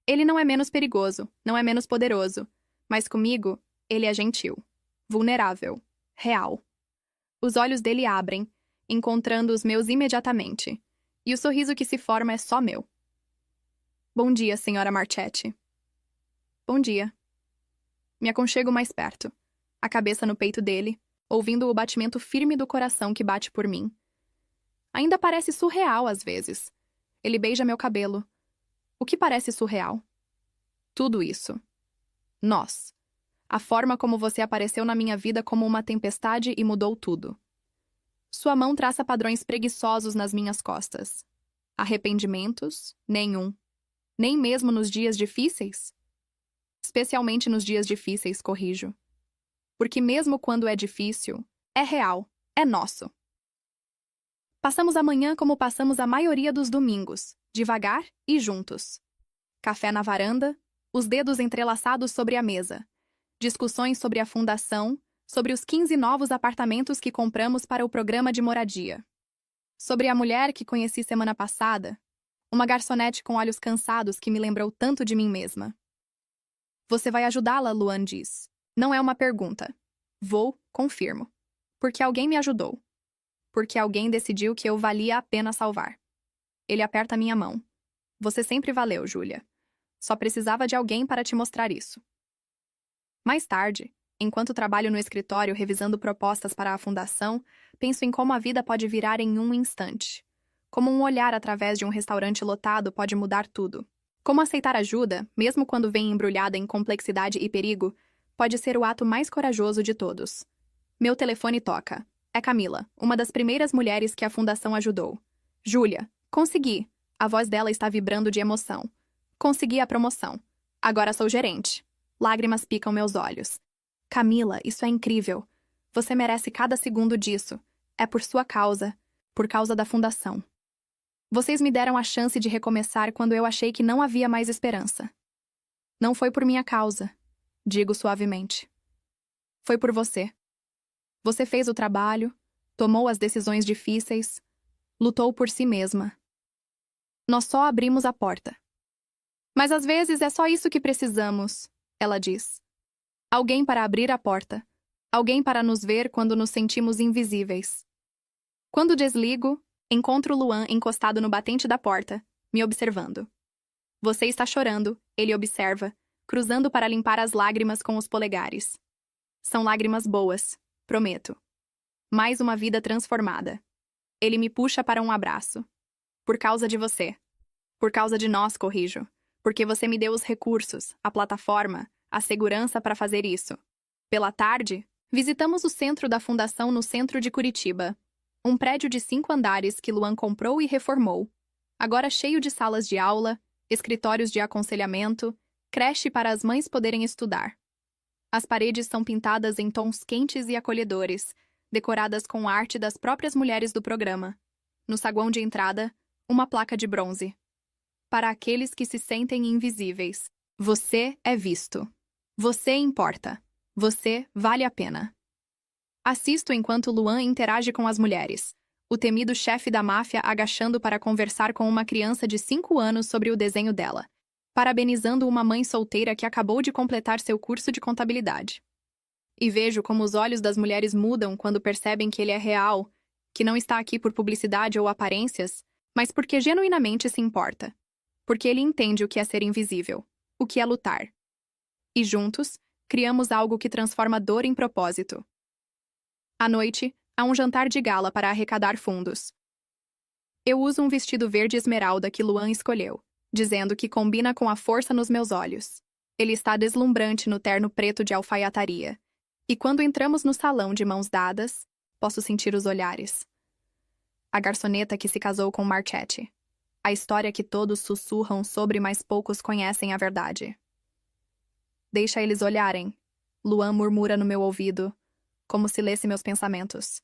Ele não é menos perigoso, não é menos poderoso, mas comigo, ele é gentil, vulnerável, real. Os olhos dele abrem, encontrando os meus imediatamente, e o sorriso que se forma é só meu. Bom dia, senhora Marchetti. Bom dia. Me aconchego mais perto, a cabeça no peito dele, ouvindo o batimento firme do coração que bate por mim. Ainda parece surreal às vezes. Ele beija meu cabelo. O que parece surreal? Tudo isso. Nós. A forma como você apareceu na minha vida como uma tempestade e mudou tudo. Sua mão traça padrões preguiçosos nas minhas costas. Arrependimentos? Nenhum. Nem mesmo nos dias difíceis? Especialmente nos dias difíceis, corrijo. Porque mesmo quando é difícil, é real, é nosso. Passamos a manhã como passamos a maioria dos domingos, devagar e juntos. Café na varanda, os dedos entrelaçados sobre a mesa. Discussões sobre a fundação, sobre os 15 novos apartamentos que compramos para o programa de moradia. Sobre a mulher que conheci semana passada, uma garçonete com olhos cansados que me lembrou tanto de mim mesma. Você vai ajudá-la, Luan diz. Não é uma pergunta. Vou, confirmo. Porque alguém me ajudou. Porque alguém decidiu que eu valia a pena salvar. Ele aperta minha mão. Você sempre valeu, Júlia. Só precisava de alguém para te mostrar isso. Mais tarde, enquanto trabalho no escritório revisando propostas para a fundação, penso em como a vida pode virar em um instante. Como um olhar através de um restaurante lotado pode mudar tudo. Como aceitar ajuda, mesmo quando vem embrulhada em complexidade e perigo, pode ser o ato mais corajoso de todos. Meu telefone toca. É Camila, uma das primeiras mulheres que a fundação ajudou. Júlia, consegui. A voz dela está vibrando de emoção. Consegui a promoção. Agora sou gerente. Lágrimas picam meus olhos. Camila, isso é incrível. Você merece cada segundo disso. É por sua causa. Por causa da fundação. Vocês me deram a chance de recomeçar quando eu achei que não havia mais esperança. Não foi por minha causa. Digo suavemente. Foi por você. Você fez o trabalho, tomou as decisões difíceis, lutou por si mesma. Nós só abrimos a porta. Mas às vezes é só isso que precisamos, ela diz. Alguém para abrir a porta. Alguém para nos ver quando nos sentimos invisíveis. Quando desligo, encontro Luan encostado no batente da porta, me observando. Você está chorando, ele observa, cruzando para limpar as lágrimas com os polegares. São lágrimas boas, prometo. Mais uma vida transformada. Ele me puxa para um abraço. Por causa de você. Por causa de nós, corrijo. Porque você me deu os recursos, a plataforma, a segurança para fazer isso. Pela tarde, visitamos o centro da fundação no centro de Curitiba. Um prédio de 5 andares que Luan comprou e reformou. Agora cheio de salas de aula, escritórios de aconselhamento, creche para as mães poderem estudar. As paredes são pintadas em tons quentes e acolhedores, decoradas com arte das próprias mulheres do programa. No saguão de entrada, uma placa de bronze. Para aqueles que se sentem invisíveis. Você é visto. Você importa. Você vale a pena. Assisto enquanto Luan interage com as mulheres. O temido chefe da máfia agachando para conversar com uma criança de 5 anos sobre o desenho dela, parabenizando uma mãe solteira que acabou de completar seu curso de contabilidade. E vejo como os olhos das mulheres mudam quando percebem que ele é real, que não está aqui por publicidade ou aparências, mas porque genuinamente se importa. Porque ele entende o que é ser invisível, o que é lutar. E juntos, criamos algo que transforma dor em propósito. À noite, há um jantar de gala para arrecadar fundos. Eu uso um vestido verde esmeralda que Luan escolheu, dizendo que combina com a força nos meus olhos. Ele está deslumbrante no terno preto de alfaiataria. E quando entramos no salão de mãos dadas, posso sentir os olhares. A garçoneta que se casou com Marchetti. A história que todos sussurram sobre, mas poucos conhecem a verdade. Deixa eles olharem. Luan murmura no meu ouvido, como se lesse meus pensamentos.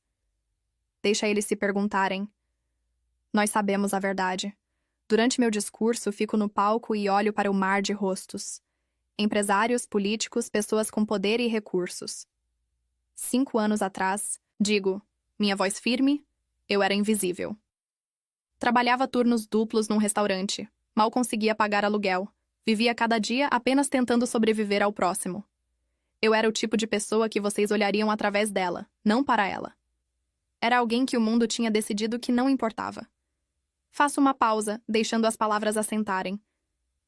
Deixa eles se perguntarem. Nós sabemos a verdade. Durante meu discurso, fico no palco e olho para o mar de rostos. Empresários, políticos, pessoas com poder e recursos. 5 anos atrás, digo, minha voz firme, eu era invisível. Trabalhava turnos duplos num restaurante. Mal conseguia pagar aluguel. Vivia cada dia apenas tentando sobreviver ao próximo. Eu era o tipo de pessoa que vocês olhariam através dela, não para ela. Era alguém que o mundo tinha decidido que não importava. Faço uma pausa, deixando as palavras assentarem.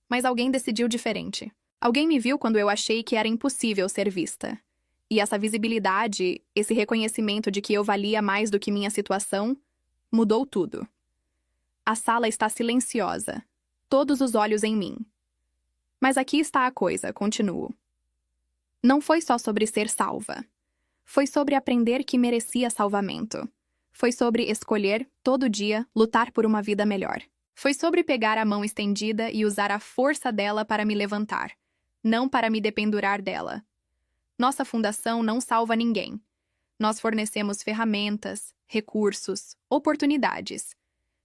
Mas alguém decidiu diferente. Alguém me viu quando eu achei que era impossível ser vista. E essa visibilidade, esse reconhecimento de que eu valia mais do que minha situação, mudou tudo. A sala está silenciosa. Todos os olhos em mim. Mas aqui está a coisa, continuo. Não foi só sobre ser salva. Foi sobre aprender que merecia salvamento. Foi sobre escolher, todo dia, lutar por uma vida melhor. Foi sobre pegar a mão estendida e usar a força dela para me levantar, não para me dependurar dela. Nossa fundação não salva ninguém. Nós fornecemos ferramentas, recursos, oportunidades.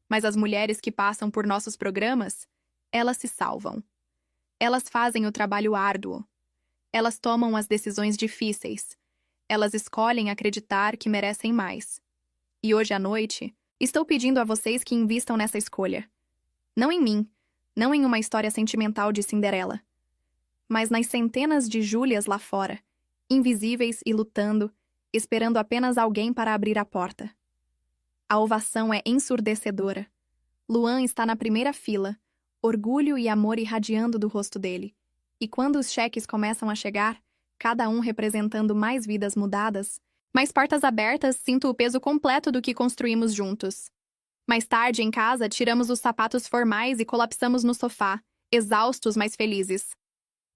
Mas as mulheres que passam por nossos programas, elas se salvam. Elas fazem o trabalho árduo. Elas tomam as decisões difíceis. Elas escolhem acreditar que merecem mais. E hoje à noite, estou pedindo a vocês que invistam nessa escolha. Não em mim, não em uma história sentimental de Cinderela, mas nas centenas de Júlias lá fora, invisíveis e lutando, esperando apenas alguém para abrir a porta. A ovação é ensurdecedora. Luan está na primeira fila, orgulho e amor irradiando do rosto dele. E quando os cheques começam a chegar, cada um representando mais vidas mudadas, mais portas abertas, sinto o peso completo do que construímos juntos. Mais tarde, em casa, tiramos os sapatos formais e colapsamos no sofá, exaustos, mas felizes.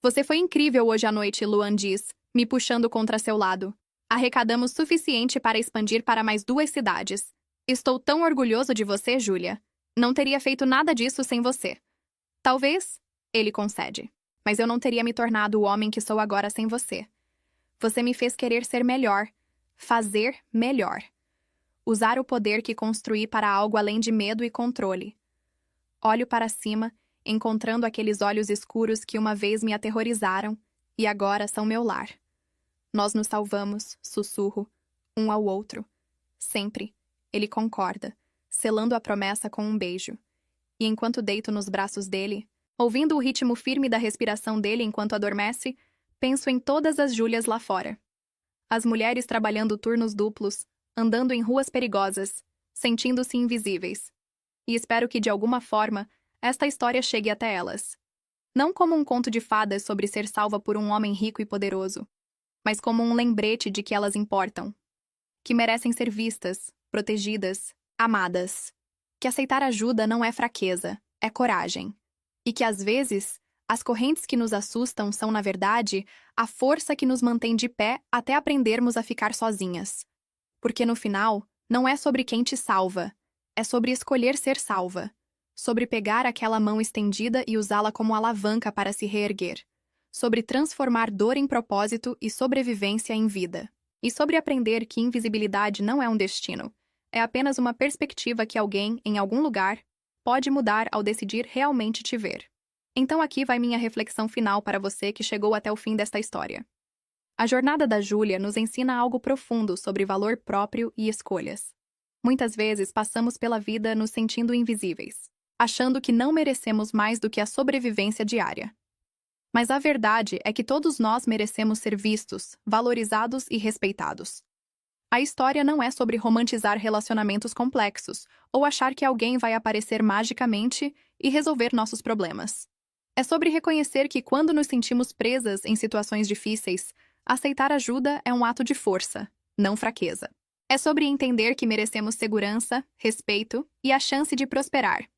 Você foi incrível hoje à noite, Luan diz, me puxando contra seu lado. Arrecadamos suficiente para expandir para mais 2 cidades. Estou tão orgulhoso de você, Júlia. Não teria feito nada disso sem você. Talvez, ele concede. Mas eu não teria me tornado o homem que sou agora sem você. Você me fez querer ser melhor. Fazer melhor. Usar o poder que construí para algo além de medo e controle. Olho para cima, encontrando aqueles olhos escuros que uma vez me aterrorizaram e agora são meu lar. Nós nos salvamos, sussurro, um ao outro. Sempre. Ele concorda, selando a promessa com um beijo. E enquanto deito nos braços dele, ouvindo o ritmo firme da respiração dele enquanto adormece, penso em todas as Júlias lá fora. As mulheres trabalhando turnos duplos, andando em ruas perigosas, sentindo-se invisíveis. E espero que, de alguma forma, esta história chegue até elas. Não como um conto de fadas sobre ser salva por um homem rico e poderoso, mas como um lembrete de que elas importam. Que merecem ser vistas, protegidas, amadas. que aceitar ajuda não é fraqueza, é coragem. E que, às vezes, as correntes que nos assustam são, na verdade, a força que nos mantém de pé até aprendermos a ficar sozinhas. Porque, no final, não é sobre quem te salva, é sobre escolher ser salva. Sobre pegar aquela mão estendida e usá-la como alavanca para se reerguer. Sobre transformar dor em propósito e sobrevivência em vida. E sobre aprender que invisibilidade não é um destino, é apenas uma perspectiva que alguém, em algum lugar, pode mudar ao decidir realmente te ver. Então aqui vai minha reflexão final para você que chegou até o fim desta história. A jornada da Júlia nos ensina algo profundo sobre valor próprio e escolhas. Muitas vezes passamos pela vida nos sentindo invisíveis, achando que não merecemos mais do que a sobrevivência diária. Mas a verdade é que todos nós merecemos ser vistos, valorizados e respeitados. A história não é sobre romantizar relacionamentos complexos ou achar que alguém vai aparecer magicamente e resolver nossos problemas. É sobre reconhecer que quando nos sentimos presas em situações difíceis, aceitar ajuda é um ato de força, não fraqueza. É sobre entender que merecemos segurança, respeito e a chance de prosperar.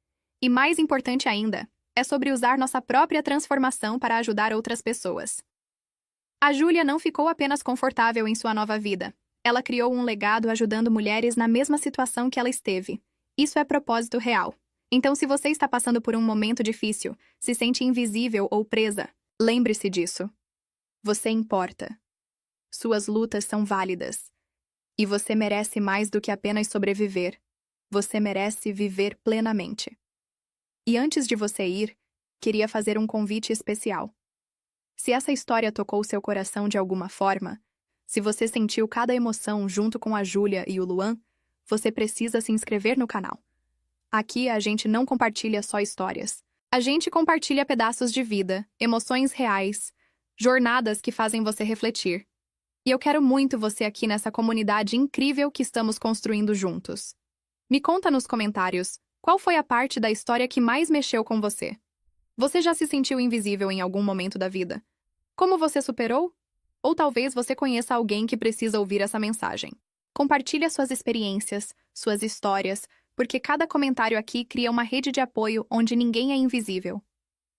E mais importante ainda, é sobre usar nossa própria transformação para ajudar outras pessoas. A Júlia não ficou apenas confortável em sua nova vida. Ela criou um legado ajudando mulheres na mesma situação que ela esteve. Isso é propósito real. Então, se você está passando por um momento difícil, se sente invisível ou presa, lembre-se disso. Você importa. Suas lutas são válidas. E você merece mais do que apenas sobreviver. Você merece viver plenamente. E antes de você ir, queria fazer um convite especial. Se essa história tocou seu coração de alguma forma, se você sentiu cada emoção junto com a Júlia e o Luan, você precisa se inscrever no canal. Aqui a gente não compartilha só histórias. A gente compartilha pedaços de vida, emoções reais, jornadas que fazem você refletir. E eu quero muito você aqui nessa comunidade incrível que estamos construindo juntos. Me conta nos comentários, qual foi a parte da história que mais mexeu com você? Você já se sentiu invisível em algum momento da vida? Como você superou? Ou talvez você conheça alguém que precisa ouvir essa mensagem. Compartilhe suas experiências, suas histórias, porque cada comentário aqui cria uma rede de apoio onde ninguém é invisível.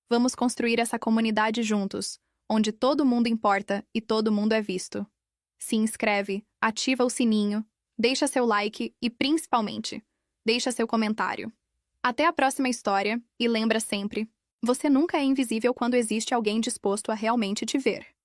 Vamos construir essa comunidade juntos, onde todo mundo importa e todo mundo é visto. Se inscreve, ativa o sininho, deixa seu like e, principalmente, deixa seu comentário. Até a próxima história e lembra sempre, você nunca é invisível quando existe alguém disposto a realmente te ver.